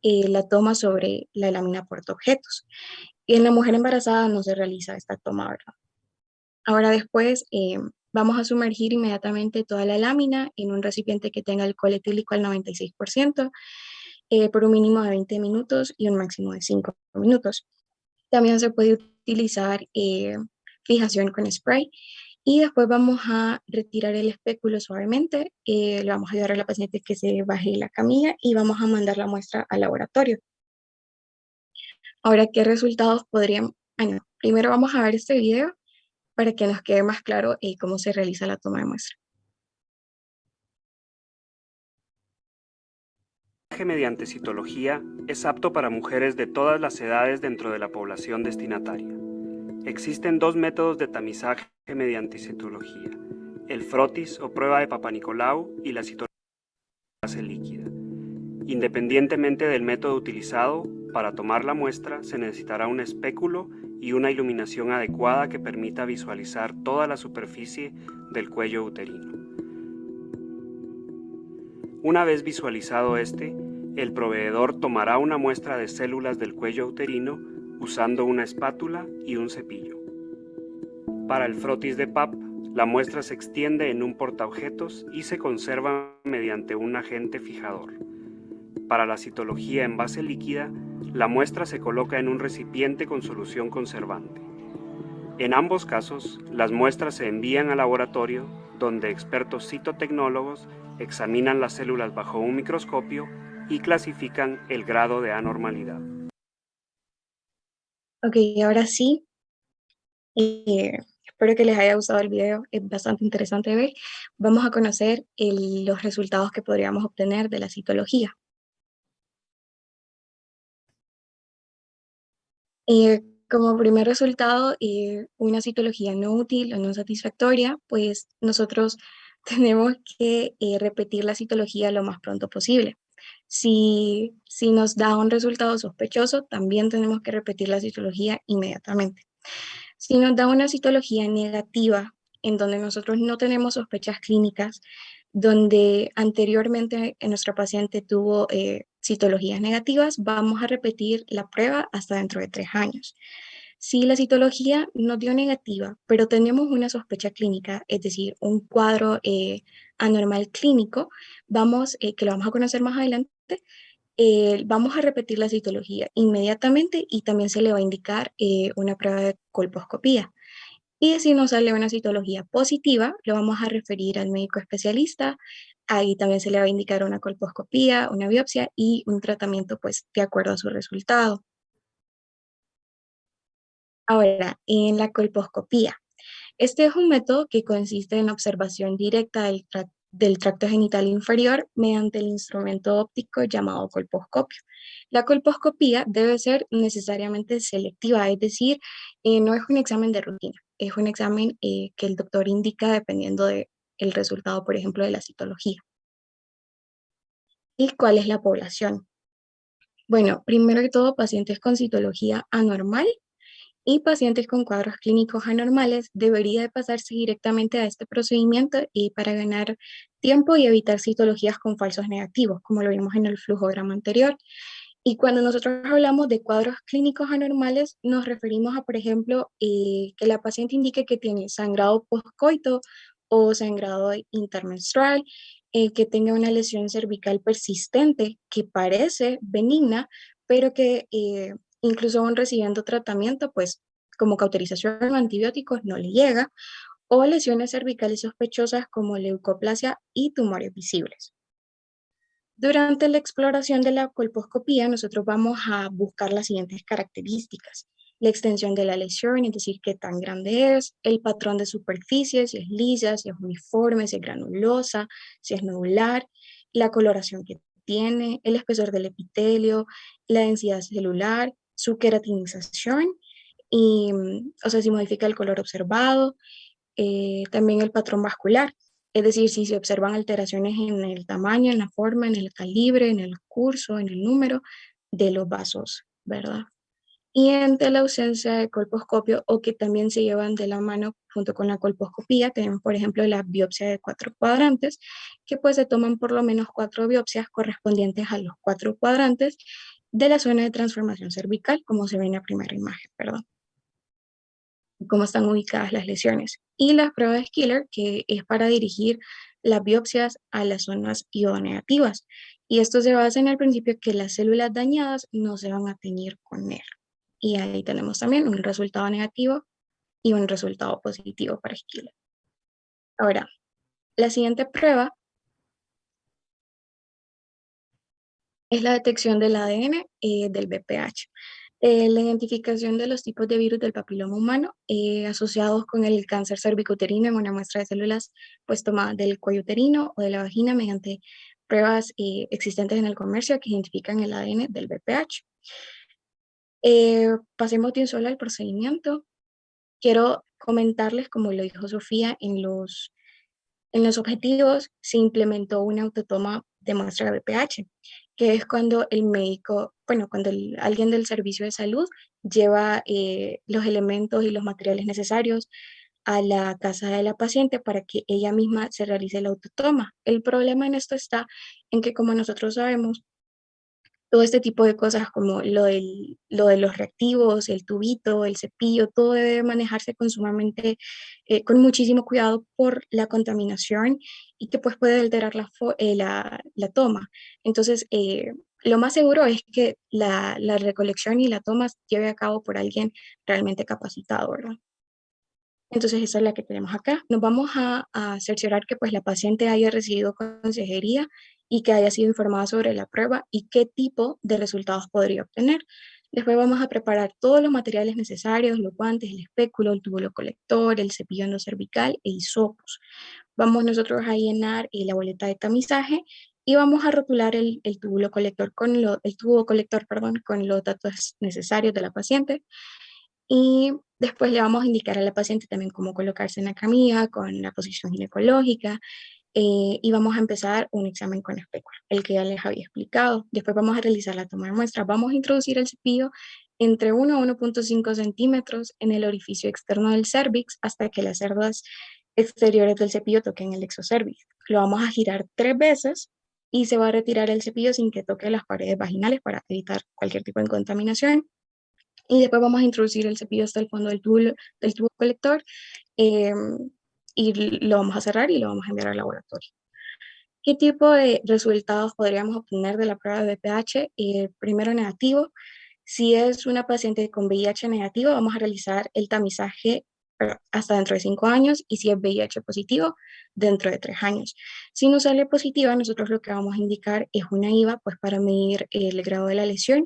la toma sobre la lámina portaobjetos. Y en la mujer embarazada no se realiza esta toma, ¿verdad? Ahora después vamos a sumergir inmediatamente toda la lámina en un recipiente que tenga alcohol etílico al 96%, por un mínimo de 20 minutos y un máximo de 5 minutos. También se puede utilizar fijación con spray y después vamos a retirar el espéculo suavemente, le vamos a ayudar a la paciente que se baje la camilla y vamos a mandar la muestra al laboratorio. Ahora, ¿qué resultados podríamos? Bueno, primero vamos a ver este video para que nos quede más claro cómo se realiza la toma de muestra. Mediante citología es apto para mujeres de todas las edades dentro de la población destinataria. Existen dos métodos de tamizaje mediante citología: el frotis o prueba de Papa Nicolau y la citología base líquida. Independientemente del método utilizado, para tomar la muestra se necesitará un espéculo y una iluminación adecuada que permita visualizar toda la superficie del cuello uterino. Una vez visualizado el proveedor tomará una muestra de células del cuello uterino usando una espátula y un cepillo. Para el frotis de PAP, la muestra se extiende en un portaobjetos y se conserva mediante un agente fijador. Para la citología en base líquida, la muestra se coloca en un recipiente con solución conservante. En ambos casos, las muestras se envían al laboratorio, donde expertos citotecnólogos examinan las células bajo un microscopio y clasifican el grado de anormalidad. Ok, ahora sí, espero que les haya gustado el video, es bastante interesante de ver. Vamos a conocer los resultados que podríamos obtener de la citología. Como primer resultado, una citología no útil o no satisfactoria, pues nosotros tenemos que repetir la citología lo más pronto posible. Si nos da un resultado sospechoso, también tenemos que repetir la citología inmediatamente. Si nos da una citología negativa, en donde nosotros no tenemos sospechas clínicas, donde anteriormente nuestra paciente tuvo citologías negativas, vamos a repetir la prueba hasta dentro de 3 años. Si la citología nos dio negativa, pero tenemos una sospecha clínica, es decir, un cuadro anormal clínico, que lo vamos a conocer más adelante, vamos a repetir la citología inmediatamente y también se le va a indicar una prueba de colposcopía. Y si nos sale una citología positiva, lo vamos a referir al médico especialista. Ahí también se le va a indicar una colposcopía, una biopsia y un tratamiento pues de acuerdo a su resultado. Ahora, en la colposcopía. Este es un método que consiste en observación directa del tracto genital inferior mediante el instrumento óptico llamado colposcopio. La colposcopía debe ser necesariamente selectiva, es decir, no es un examen de rutina, es un examen que el doctor indica dependiendo del resultado, por ejemplo, de la citología. ¿Y cuál es la población? Bueno, primero que todo, pacientes con citología anormal y pacientes con cuadros clínicos anormales debería de pasarse directamente a este procedimiento y para ganar tiempo y evitar citologías con falsos negativos, como lo vimos en el flujograma anterior. Y cuando nosotros hablamos de cuadros clínicos anormales, nos referimos a, por ejemplo, que la paciente indique que tiene sangrado postcoito o sangrado intermenstrual, que tenga una lesión cervical persistente que parece benigna, pero que incluso aún recibiendo tratamiento, pues como cauterización o antibióticos no le llega, o lesiones cervicales sospechosas como leucoplasia y tumores visibles. Durante la exploración de la colposcopía, nosotros vamos a buscar las siguientes características: la extensión de la lesión, es decir, qué tan grande es, el patrón de superficie, si es lisa, si es uniforme, si es granulosa, si es nodular, la coloración que tiene, el espesor del epitelio, la densidad celular, su queratinización, y, o sea, si modifica el color observado, también el patrón vascular, es decir, si se observan alteraciones en el tamaño, en la forma, en el calibre, en el curso, en el número de los vasos, ¿verdad? Y ante la ausencia de colposcopio, o que también se llevan de la mano junto con la colposcopía, tenemos por ejemplo la biopsia de 4 cuadrantes, que pues se toman por lo menos 4 biopsias correspondientes a los 4 cuadrantes de la zona de transformación cervical, como se ve en la primera imagen, ¿verdad? Cómo están ubicadas las lesiones. Y la prueba de Schiller, que es para dirigir las biopsias a las zonas iodonegativas. Y esto se basa en el principio que las células dañadas no se van a teñir con negro. Y ahí tenemos también un resultado negativo y un resultado positivo para Schiller. Ahora, la siguiente prueba es la detección del ADN del VPH. La identificación de los tipos de virus del papiloma humano asociados con el cáncer cervicouterino en una muestra de células pues tomadas del cuello uterino o de la vagina mediante pruebas existentes en el comercio que identifican el ADN del VPH. Pasemos de un solo al procedimiento. Quiero comentarles, como lo dijo Sofía, en los objetivos se implementó una autotoma de muestra de VPH, que es cuando el médico, bueno, cuando alguien del servicio de salud lleva los elementos y los materiales necesarios a la casa de la paciente para que ella misma se realice la autotoma. El problema en esto está en que, como nosotros sabemos, todo este tipo de cosas como lo de los reactivos, el tubito, el cepillo, todo debe manejarse con muchísimo cuidado por la contaminación y que pues puede alterar la toma. Entonces, lo más seguro es que la recolección y la toma se lleve a cabo por alguien realmente capacitado, ¿verdad? Entonces, esa es la que tenemos acá. Nos vamos a cerciorar que pues la paciente haya recibido consejería y que haya sido informada sobre la prueba y qué tipo de resultados podría obtener. Después vamos a preparar todos los materiales necesarios, los guantes, el espéculo, el túbulo colector, el cepillo endocervical e hisopos. Vamos nosotros a llenar la boleta de tamizaje y vamos a rotular el túbulo colector el tubo colector, perdón, con los datos necesarios de la paciente. Y después le vamos a indicar a la paciente también cómo colocarse en la camilla, con la posición ginecológica, y vamos a empezar un examen con espéculo, el que ya les había explicado. Después vamos a realizar la toma de muestra. Vamos a introducir el cepillo entre 1 a 1.5 centímetros en el orificio externo del cervix hasta que las cerdas exteriores del cepillo toquen el exocervix. Lo vamos a girar 3 veces y se va a retirar el cepillo sin que toque las paredes vaginales para evitar cualquier tipo de contaminación. Y después vamos a introducir el cepillo hasta el fondo del tubo colector y lo vamos a cerrar y lo vamos a enviar al laboratorio. ¿Qué tipo de resultados podríamos obtener de la prueba de VPH? Primero, negativo. Si es una paciente con VIH negativo, vamos a realizar el tamizaje hasta dentro de 5 años, y si es VIH positivo, dentro de 3 años. Si no sale positiva, nosotros lo que vamos a indicar es una IVA, pues para medir el grado de la lesión,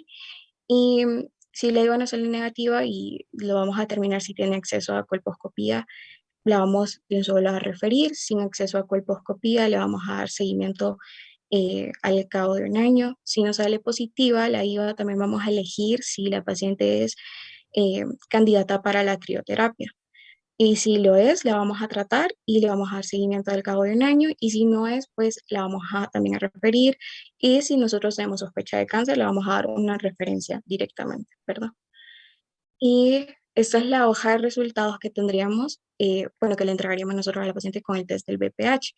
y si la IVA no sale negativa y lo vamos a determinar si tiene acceso a colposcopía, la vamos de un solo a referir. Sin acceso a colposcopía, le vamos a dar seguimiento al cabo de 1 año. Si no sale positiva, la IVA también vamos a elegir si la paciente es candidata para la crioterapia. Y si lo es, la vamos a tratar y le vamos a dar seguimiento al cabo de 1 año. Y si no es, pues la vamos a también a referir. Y si nosotros tenemos sospecha de cáncer, le vamos a dar una referencia directamente, ¿verdad? Y esta es la hoja de resultados que tendríamos, bueno, que le entregaríamos nosotros a la paciente con el test del VPH.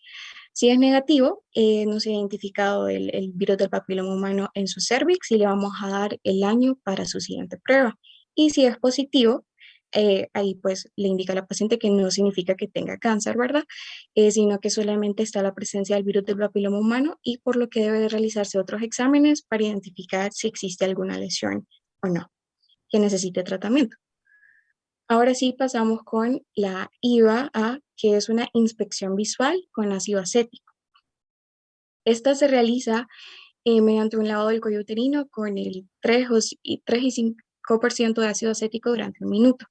Si es negativo, no se ha identificado el virus del papiloma humano en su cervix y le vamos a dar el año para su siguiente prueba. Y si es positivo, ahí pues le indica a la paciente que no significa que tenga cáncer, ¿verdad? Sino que solamente está la presencia del virus del papiloma humano y por lo que debe de realizarse otros exámenes para identificar si existe alguna lesión o no. que necesite tratamiento. Ahora sí pasamos con la IVA-A, que es una inspección visual con ácido acético. Esta se realiza mediante un lavado del cuello uterino con el 3 y 5% de ácido acético durante un minuto.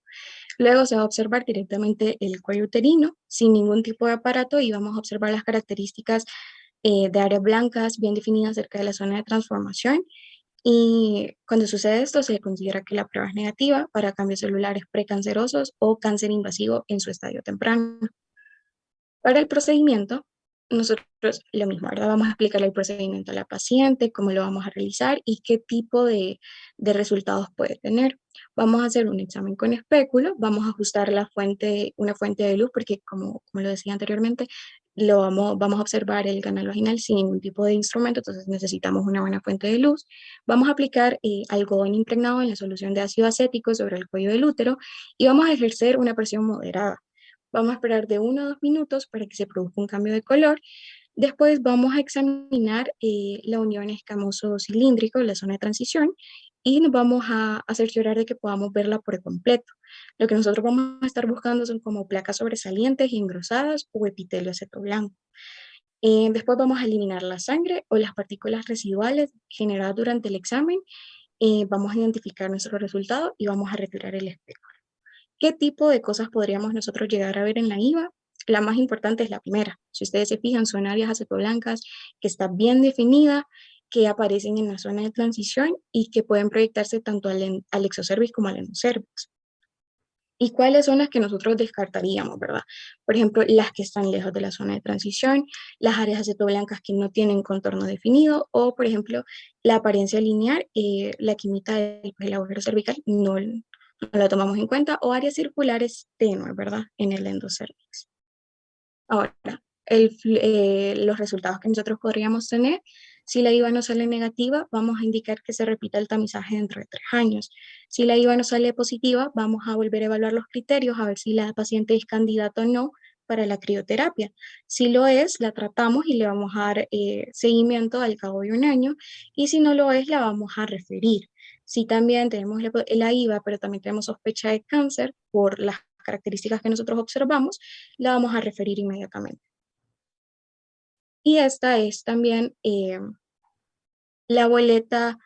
Luego se va a observar directamente el cuello uterino sin ningún tipo de aparato y vamos a observar las características de áreas blancas bien definidas cerca de la zona de transformación. Y cuando sucede esto, se considera que la prueba es negativa para cambios celulares precancerosos o cáncer invasivo en su estadio temprano. Para el procedimiento, nosotros lo mismo, ¿verdad? Vamos a explicarle el procedimiento a la paciente, cómo lo vamos a realizar y qué tipo de resultados puede tener. Vamos a hacer un examen con espéculo, vamos a ajustar una fuente de luz, porque como lo decía anteriormente, vamos a observar el canal vaginal sin ningún tipo de instrumento, entonces necesitamos una buena fuente de luz. Vamos a aplicar algodón impregnado en la solución de ácido acético sobre el cuello del útero y vamos a ejercer una presión moderada. Vamos a esperar de 1 a 2 minutos para que se produzca un cambio de color. Después vamos a examinar la unión escamoso-cilíndrico, la zona de transición, y nos vamos a cerciorar de que podamos verla por completo. Lo que nosotros vamos a estar buscando son como placas sobresalientes y engrosadas o epitelio acetoblanco. Después vamos a eliminar la sangre o las partículas residuales generadas durante el examen. Vamos a identificar nuestro resultado y vamos a retirar el espejo. ¿Qué tipo de cosas podríamos nosotros llegar a ver en la IVA? La más importante es la primera. Si ustedes se fijan, son áreas acetoblancas que están bien definidas, que aparecen en la zona de transición y que pueden proyectarse tanto al exocervix como al endocervix. ¿Y cuáles son las que nosotros descartaríamos, verdad? Por ejemplo, las que están lejos de la zona de transición, las áreas acetoblancas que no tienen contorno definido, o por ejemplo, la apariencia lineal, la que imita el agujero cervical, no la tomamos en cuenta, o áreas circulares tenues, ¿verdad? En el endocervix. Ahora, los resultados que nosotros podríamos tener, si la IVA no sale negativa, vamos a indicar que se repita el tamizaje dentro de 3 años. Si la IVA no sale positiva, vamos a volver a evaluar los criterios, a ver si la paciente es candidata o no para la crioterapia. Si lo es, la tratamos y le vamos a dar seguimiento al cabo de 1 año, y si no lo es, la vamos a referir. Si también tenemos la IVA, pero también tenemos sospecha de cáncer por las características que nosotros observamos, la vamos a referir inmediatamente. Y esta es también la boleta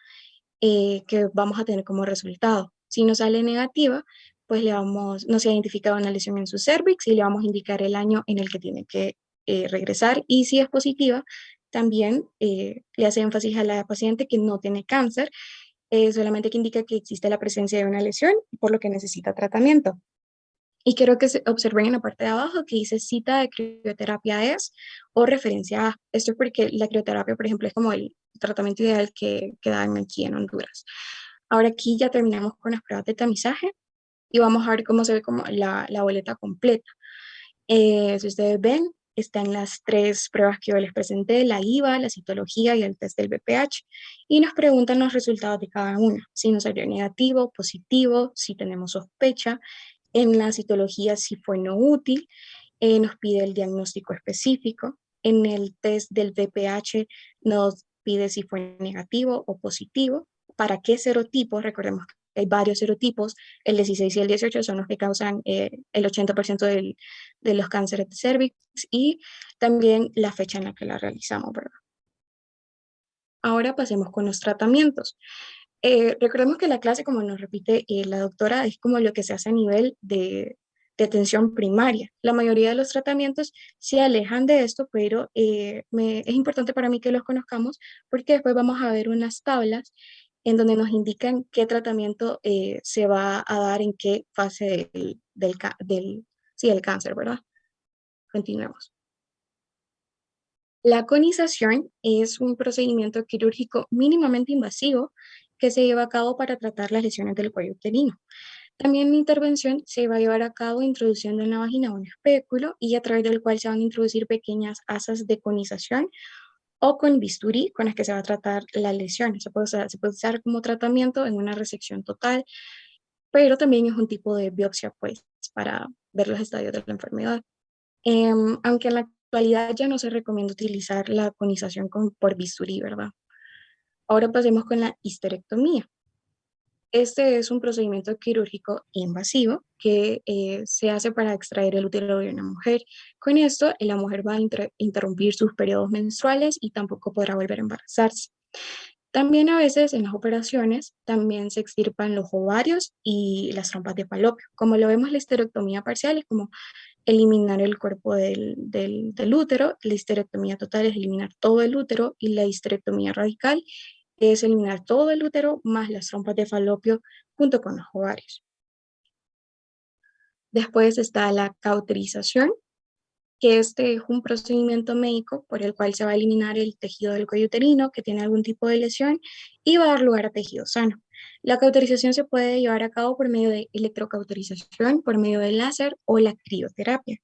que vamos a tener como resultado. Si nos sale negativa, pues no se ha identificado una lesión en su cervix y le vamos a indicar el año en el que tiene que regresar. Y si es positiva, también le hace énfasis a la paciente que no tiene cáncer, solamente que indica que existe la presencia de una lesión, por lo que necesita tratamiento. Y quiero que se observen en la parte de abajo que dice cita de crioterapia es o referencia a. Esto es porque la crioterapia, por ejemplo, es como el tratamiento ideal que dan aquí en Honduras. Ahora aquí ya terminamos con las pruebas de tamizaje y vamos a ver cómo se ve como la boleta completa. Si ustedes ven, están las 3 pruebas que yo les presenté, la IVA, la citología y el test del BPH, y nos preguntan los resultados de cada una, si nos salió negativo, positivo, si tenemos sospecha. En la citología, si fue no útil, nos pide el diagnóstico específico. En el test del VPH nos pide si fue negativo o positivo. ¿Para qué serotipos? Recordemos que hay varios serotipos. El 16 y el 18 son los que causan el 80% de los cánceres de cervix, y también la fecha en la que la realizamos, ¿verdad? Ahora pasemos con los tratamientos. Recordemos que la clase, como nos repite la doctora, es como lo que se hace a nivel de atención primaria. La mayoría de los tratamientos se alejan de esto, pero es importante para mí que los conozcamos porque después vamos a ver unas tablas en donde nos indican qué tratamiento se va a dar en qué fase del cáncer, ¿verdad? Continuemos. La conización es un procedimiento quirúrgico mínimamente invasivo que se lleva a cabo para tratar las lesiones del cuello uterino. También la intervención se va a llevar a cabo introduciendo en la vagina un espéculo y a través del cual se van a introducir pequeñas asas de conización o con bisturí con las que se va a tratar la lesión. Se puede usar como tratamiento en una resección total, pero también es un tipo de biopsia, pues, para ver los estadios de la enfermedad. Aunque en la actualidad ya no se recomienda utilizar la conización por bisturí, ¿verdad? Ahora pasemos con la histerectomía. Este es un procedimiento quirúrgico invasivo que se hace para extraer el útero de una mujer. Con esto, la mujer va a interrumpir sus periodos menstruales y tampoco podrá volver a embarazarse. También a veces en las operaciones también se extirpan los ovarios y las trompas de falopio. Como lo vemos, la histerectomía parcial es como eliminar el cuerpo del útero, la histerectomía total es eliminar todo el útero y la histerectomía radical es eliminar todo el útero más las trompas de falopio junto con los ovarios. Después está la cauterización, que este es un procedimiento médico por el cual se va a eliminar el tejido del cuello uterino que tiene algún tipo de lesión y va a dar lugar a tejido sano. La cauterización se puede llevar a cabo por medio de electrocauterización, por medio de láser o la crioterapia.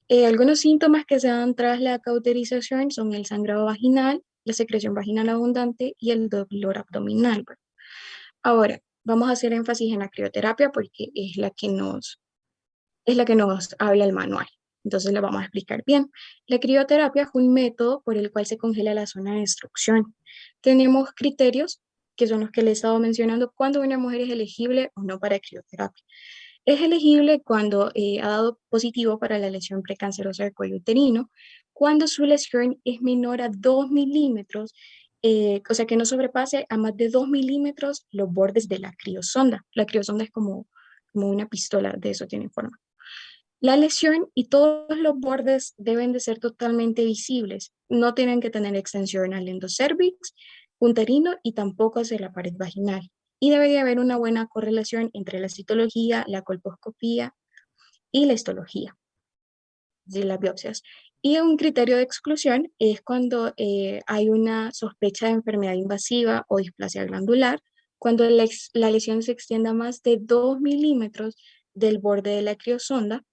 Algunos síntomas que se dan tras la cauterización son el sangrado vaginal, la secreción vaginal abundante y el dolor abdominal. Ahora, vamos a hacer énfasis en la crioterapia porque es la que nos habla el manual. Entonces la vamos a explicar bien. La crioterapia es un método por el cual se congela la zona de destrucción. Tenemos criterios que son los que les he estado mencionando cuando una mujer es elegible o no para crioterapia. Es elegible cuando ha dado positivo para la lesión precancerosa del cuello uterino, cuando su lesión es menor a 2 milímetros, o sea que no sobrepase a más de 2 milímetros los bordes de la criosonda. La criosonda es como una pistola, de eso tiene forma. La lesión y todos los bordes deben de ser totalmente visibles. No tienen que tener extensión al endocervix, uterino y tampoco hacia la pared vaginal. Y debe de haber una buena correlación entre la citología, la colposcopía y la histología de las biopsias. Y un criterio de exclusión es cuando hay una sospecha de enfermedad invasiva o displasia glandular, cuando la lesión se extienda más de 2 milímetros del borde de la criosonda,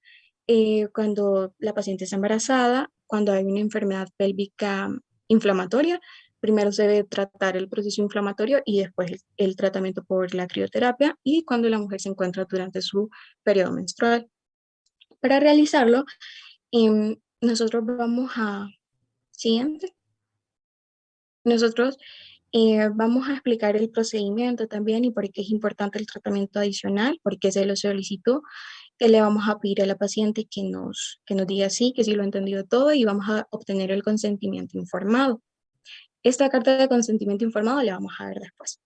cuando la paciente está embarazada, cuando hay una enfermedad pélvica inflamatoria. Primero se debe tratar el proceso inflamatorio y después el tratamiento por la crioterapia, y cuando la mujer se encuentra durante su periodo menstrual. Para realizarlo, nosotros vamos a... Siguiente. Nosotros vamos a explicar el procedimiento también y por qué es importante el tratamiento adicional, por qué se lo solicitó, que le vamos a pedir a la paciente que nos diga sí, que sí lo ha entendido todo, y vamos a obtener el consentimiento informado. Esta carta de consentimiento informado la vamos a ver después.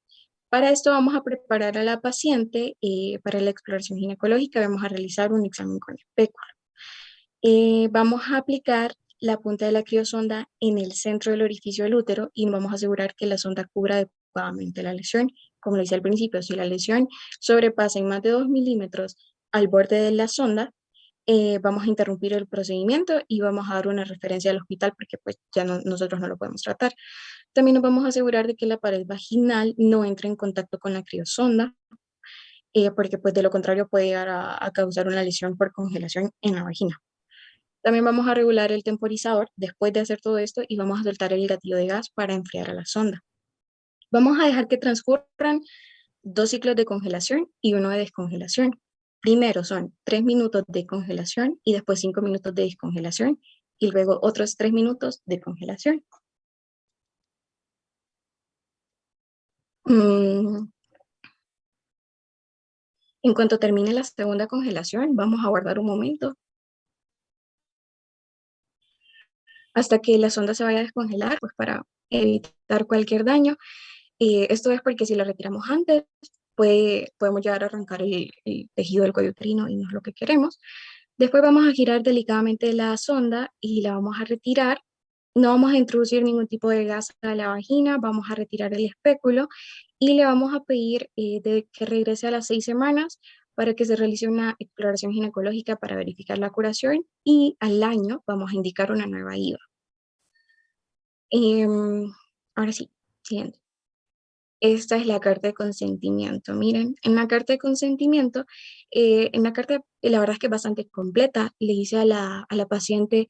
Para esto vamos a preparar a la paciente para la exploración ginecológica. Vamos a realizar un examen con espéculo. Vamos a aplicar la punta de la criosonda en el centro del orificio del útero y vamos a asegurar que la sonda cubra adecuadamente la lesión. Como lo hice al principio, si la lesión sobrepasa en más de 2 milímetros al borde de la sonda, vamos a interrumpir el procedimiento y vamos a dar una referencia al hospital porque pues ya nosotros no lo podemos tratar. También nos vamos a asegurar de que la pared vaginal no entre en contacto con la criosonda, porque pues de lo contrario puede llegar a causar una lesión por congelación en la vagina. También vamos a regular el temporizador después de hacer todo esto y vamos a soltar el gatillo de gas para enfriar a la sonda. Vamos a dejar que transcurran 2 ciclos de congelación y 1 de descongelación. Primero son 3 minutos de congelación y después 5 minutos de descongelación y luego otros 3 minutos de congelación. En cuanto termine la segunda congelación, vamos a guardar un momento hasta que la sonda se vaya a descongelar, pues para evitar cualquier daño. Esto es porque si la retiramos antes, podemos llegar a arrancar el tejido del cuello uterino y no es lo que queremos. Después vamos a girar delicadamente la sonda y la vamos a retirar. No vamos a introducir ningún tipo de gas a la vagina, vamos a retirar el espéculo y le vamos a pedir que regrese a las 6 semanas para que se realice una exploración ginecológica para verificar la curación, y al año vamos a indicar una nueva IVA. Ahora sí, siguiente. Esta es la carta de consentimiento. Miren, en la carta de consentimiento, la verdad es que es bastante completa. Le dice a la paciente,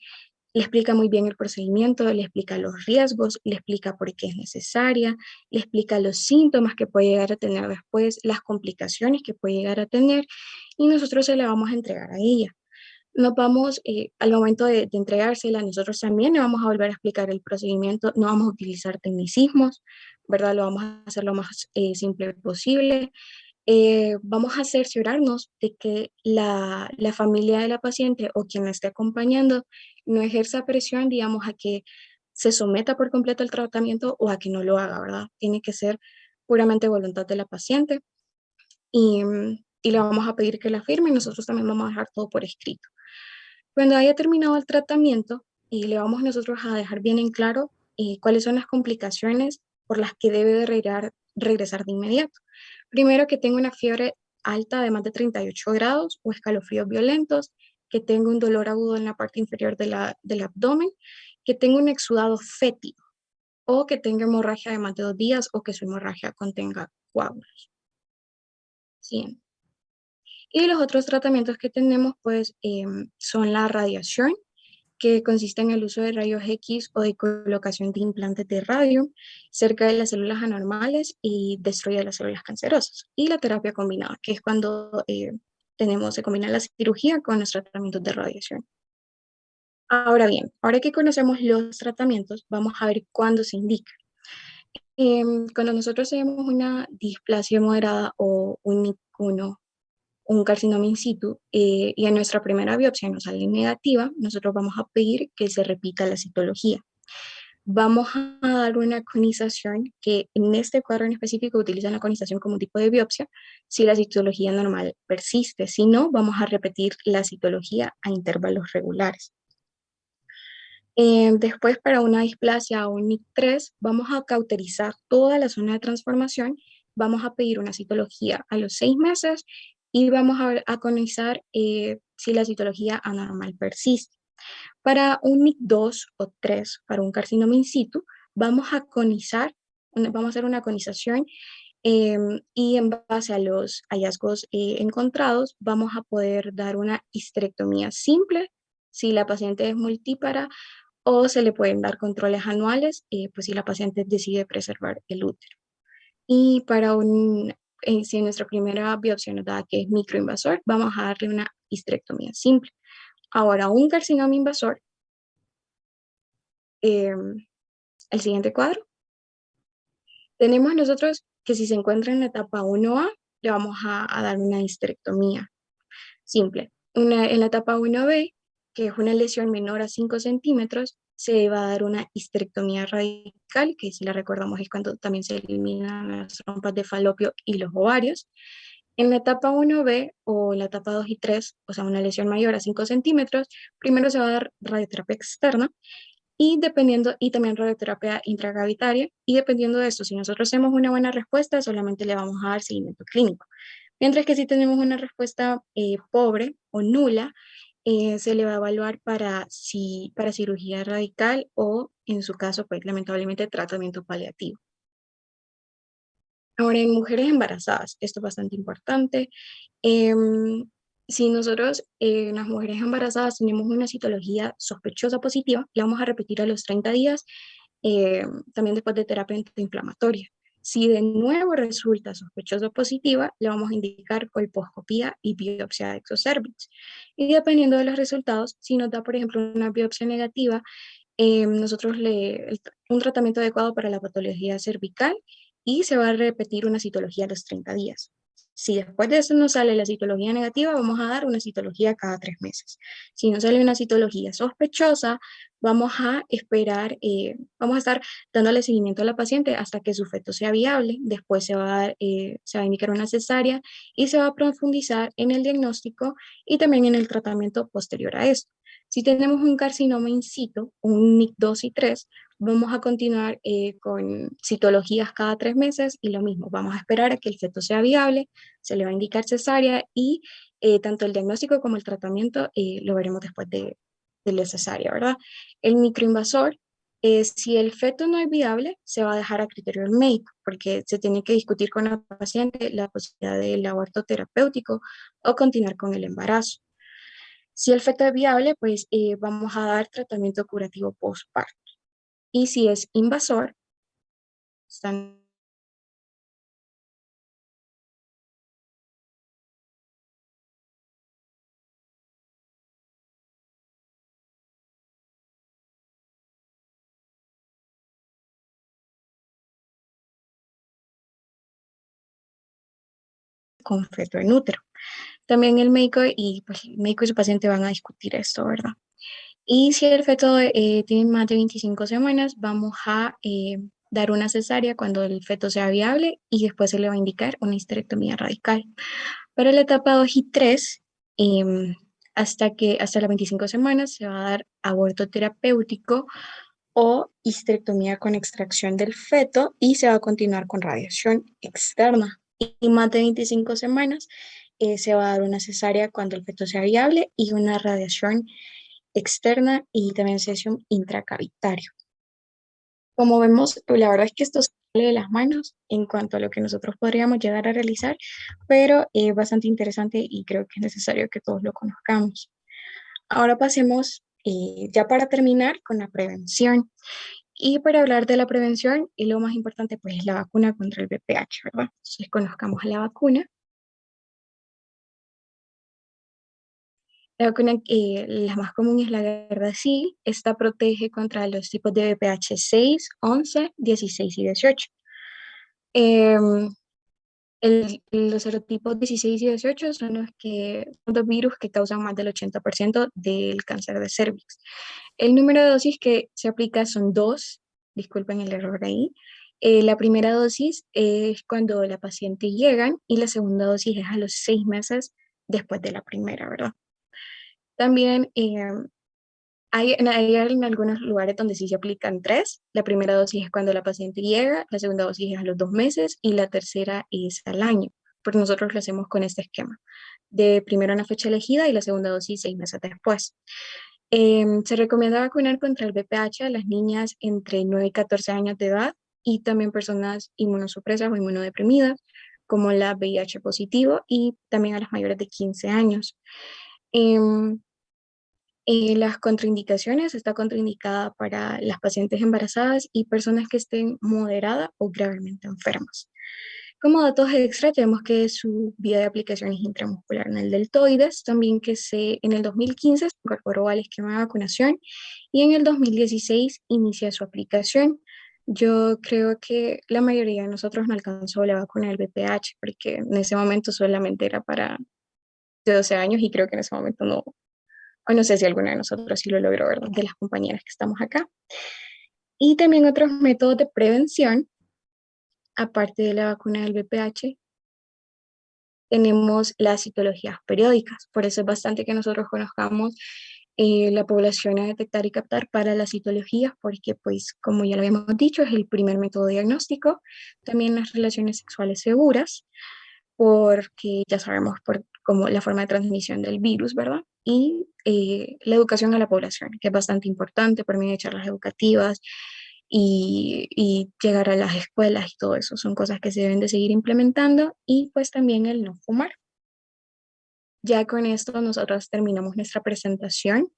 le explica muy bien el procedimiento, le explica los riesgos, le explica por qué es necesaria, le explica los síntomas que puede llegar a tener después, las complicaciones que puede llegar a tener, y nosotros se la vamos a entregar a ella. Nos vamos, al momento de entregársela, nosotros también le vamos a volver a explicar el procedimiento, no vamos a utilizar tecnicismos, ¿verdad? Lo vamos a hacer lo más simple posible. Vamos a cerciorarnos de que la familia de la paciente o quien la esté acompañando no ejerza presión, digamos, a que se someta por completo al tratamiento o a que no lo haga, ¿verdad? Tiene que ser puramente voluntad de la paciente y le vamos a pedir que la firme y nosotros también vamos a dejar todo por escrito. Cuando haya terminado el tratamiento, y le vamos nosotros a dejar bien en claro cuáles son las complicaciones por las que debe de regresar de inmediato. Primero, que tenga una fiebre alta de más de 38 grados o escalofríos violentos, que tenga un dolor agudo en la parte inferior del abdomen, que tenga un exudado fétido o que tenga hemorragia de más de 2 días o que su hemorragia contenga coágulos. Sí. Y los otros tratamientos que tenemos pues son la radiación, que consiste en el uso de rayos X o de colocación de implantes de radio cerca de las células anormales y destruye las células cancerosas. Y la terapia combinada, que es cuando se combina la cirugía con los tratamientos de radiación. Ahora bien, ahora que conocemos los tratamientos, vamos a ver cuándo se indica. Cuando nosotros tenemos una displasia moderada o un carcinoma in situ y en nuestra primera biopsia nos sale negativa, nosotros vamos a pedir que se repita la citología. Vamos a dar una conización que en este cuadro en específico utilizan la conización como un tipo de biopsia si la citología normal persiste. Si no, vamos a repetir la citología a intervalos regulares. Después, para una displasia o un NIC3, vamos a cauterizar toda la zona de transformación, vamos a pedir una citología a los 6 meses y vamos a conizar si la citología anormal persiste. Para un NIC2 o 3, para un carcinoma in situ, vamos a conizar, vamos a hacer una conización y en base a los hallazgos encontrados, vamos a poder dar una histerectomía simple si la paciente es multípara o se le pueden dar controles anuales, pues si la paciente decide preservar el útero. Y si en nuestra primera biopsia nos da que es microinvasor, vamos a darle una histerectomía simple. Ahora, un carcinoma invasor, el siguiente cuadro, tenemos nosotros que si se encuentra en la etapa 1A, le vamos a dar una histerectomía simple. En la etapa 1B, que es una lesión menor a 5 centímetros, se va a dar una histerectomía radical, que si la recordamos es cuando también se eliminan las trompas de falopio y los ovarios. En la etapa 1B o en la etapa 2 y 3, o sea, una lesión mayor a 5 centímetros, primero se va a dar radioterapia externa y también radioterapia intragravitaria, y dependiendo de esto, si nosotros hacemos una buena respuesta, solamente le vamos a dar seguimiento clínico. Mientras que si tenemos una respuesta pobre o nula, se le va a evaluar para cirugía radical o, en su caso, pues lamentablemente, tratamiento paliativo. Ahora, en mujeres embarazadas, esto es bastante importante. Si nosotros en las mujeres embarazadas tenemos una citología sospechosa positiva, la vamos a repetir a los 30 días, también después de terapia antiinflamatoria. Si de nuevo resulta sospechosa positiva, le vamos a indicar colposcopía y biopsia de exocervix. Y dependiendo de los resultados, si nos da, por ejemplo, una biopsia negativa, nosotros un tratamiento adecuado para la patología cervical y se va a repetir una citología a los 30 días. Si después de eso no sale la citología negativa, vamos a dar una citología cada 3 meses. Si no sale una citología sospechosa, vamos a esperar, vamos a estar dándole seguimiento a la paciente hasta que su feto sea viable. Después se va a indicar una cesárea y se va a profundizar en el diagnóstico y también en el tratamiento posterior a esto. Si tenemos un carcinoma in situ, un NIC2 y 3, vamos a continuar con citologías cada 3 meses y lo mismo, vamos a esperar a que el feto sea viable, se le va a indicar cesárea y tanto el diagnóstico como el tratamiento lo veremos después de la cesárea, ¿verdad? El microinvasor, si el feto no es viable, se va a dejar a criterio del médico, porque se tiene que discutir con la paciente la posibilidad del aborto terapéutico o continuar con el embarazo. Si el feto es viable, pues vamos a dar tratamiento curativo postparto. Y si es invasor, están con feto en útero. También el médico y su paciente van a discutir esto, ¿verdad? Y si el feto tiene más de 25 semanas, vamos a dar una cesárea cuando el feto sea viable y después se le va a indicar una histerectomía radical. Para la etapa 2 y 3, hasta las 25 semanas se va a dar aborto terapéutico o histerectomía con extracción del feto y se va a continuar con radiación externa. Y más de 25 semanas se va a dar una cesárea cuando el feto sea viable y una radiación externa y también sesión intracavitario. Como vemos, pues la verdad es que esto sale de las manos en cuanto a lo que nosotros podríamos llegar a realizar, pero es bastante interesante y creo que es necesario que todos lo conozcamos. Ahora pasemos ya para terminar con la prevención. Y para hablar de la prevención, y lo más importante pues es la vacuna contra el VPH, ¿verdad? Entonces conozcamos a la vacuna. La vacuna, la más común es la Gardasil. Esta protege contra los tipos de VPH 6, 11, 16 y 18. Los serotipos 16 y 18 son son dos virus que causan más del 80% del cáncer de cervix. El número de dosis que se aplica son 2, disculpen el error ahí. La primera dosis es cuando la paciente llega y la segunda dosis es a los 6 meses después de la primera, ¿verdad? También hay en algunos lugares donde sí se aplican 3. La primera dosis es cuando la paciente llega, la segunda dosis es a los 2 meses y la tercera es al año. Porque nosotros lo hacemos con este esquema, de primero una fecha elegida y la segunda dosis 6 meses después. Se recomienda vacunar contra el VPH a las niñas entre 9 y 14 años de edad y también personas inmunosupresas o inmunodeprimidas, como la VIH positivo, y también a las mayores de 15 años. Las contraindicaciones: está contraindicada para las pacientes embarazadas y personas que estén moderada o gravemente enfermas. Como datos extra, tenemos que su vía de aplicación es intramuscular en el deltoides, también que en el 2015 se incorporó al esquema de vacunación y en el 2016 inicia su aplicación. Yo creo que la mayoría de nosotros no alcanzó la vacuna del VPH porque en ese momento solamente era para de 12 años y creo que en ese momento no, o no sé si alguna de nosotros sí lo logró, ¿verdad? De las compañeras que estamos acá. Y también otros métodos de prevención, aparte de la vacuna del VPH, tenemos las citologías periódicas. Por eso es bastante que nosotros conozcamos la población a detectar y captar para las citologías, porque pues como ya lo habíamos dicho, es el primer método diagnóstico. También las relaciones sexuales seguras, porque ya sabemos como la forma de transmisión del virus, ¿verdad? Y la educación a la población, que es bastante importante, por medio de charlas educativas y llegar a las escuelas y todo eso. Son cosas que se deben de seguir implementando, y pues también el no fumar. Ya con esto nosotros terminamos nuestra presentación.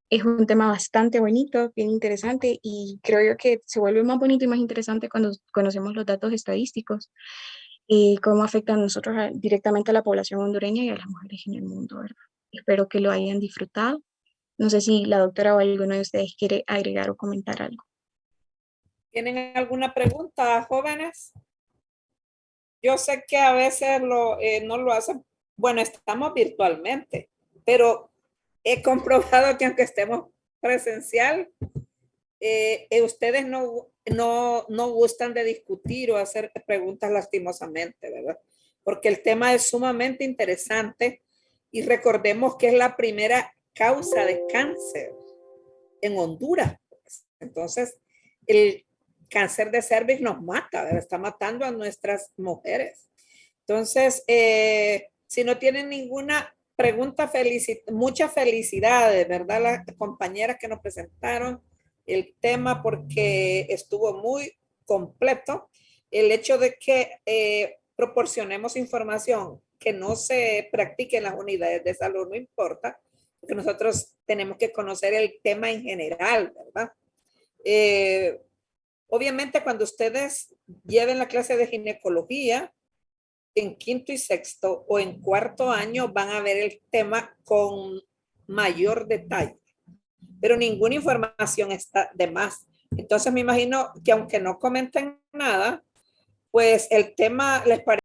Es un tema bastante bonito, bien interesante, y creo yo que se vuelve más bonito y más interesante cuando conocemos los datos estadísticos y cómo afectan a nosotros directamente a la población hondureña y a las mujeres en el mundo, ¿verdad? Espero que lo hayan disfrutado. No sé si la doctora o alguno de ustedes quiere agregar o comentar algo. ¿Tienen alguna pregunta, jóvenes? Yo sé que a veces no lo hacen. Bueno, estamos virtualmente, pero he comprobado que aunque estemos presencial, ustedes no gustan de discutir o hacer preguntas lastimosamente, ¿verdad? Porque el tema es sumamente interesante y recordemos que es la primera causa de cáncer en Honduras. Entonces, el cáncer de cervix nos mata, ¿verdad? Está matando a nuestras mujeres. Entonces, si no tienen ninguna pregunta, muchas felicidades, ¿verdad? Las compañeras que nos presentaron el tema, porque estuvo muy completo. El hecho de que proporcionemos información que no se practique en las unidades de salud no importa, porque nosotros tenemos que conocer el tema en general, ¿verdad? Obviamente cuando ustedes lleven la clase de ginecología en quinto y sexto o en cuarto año van a ver el tema con mayor detalle, pero ninguna información está de más. Entonces me imagino que aunque no comenten nada, pues el tema les parece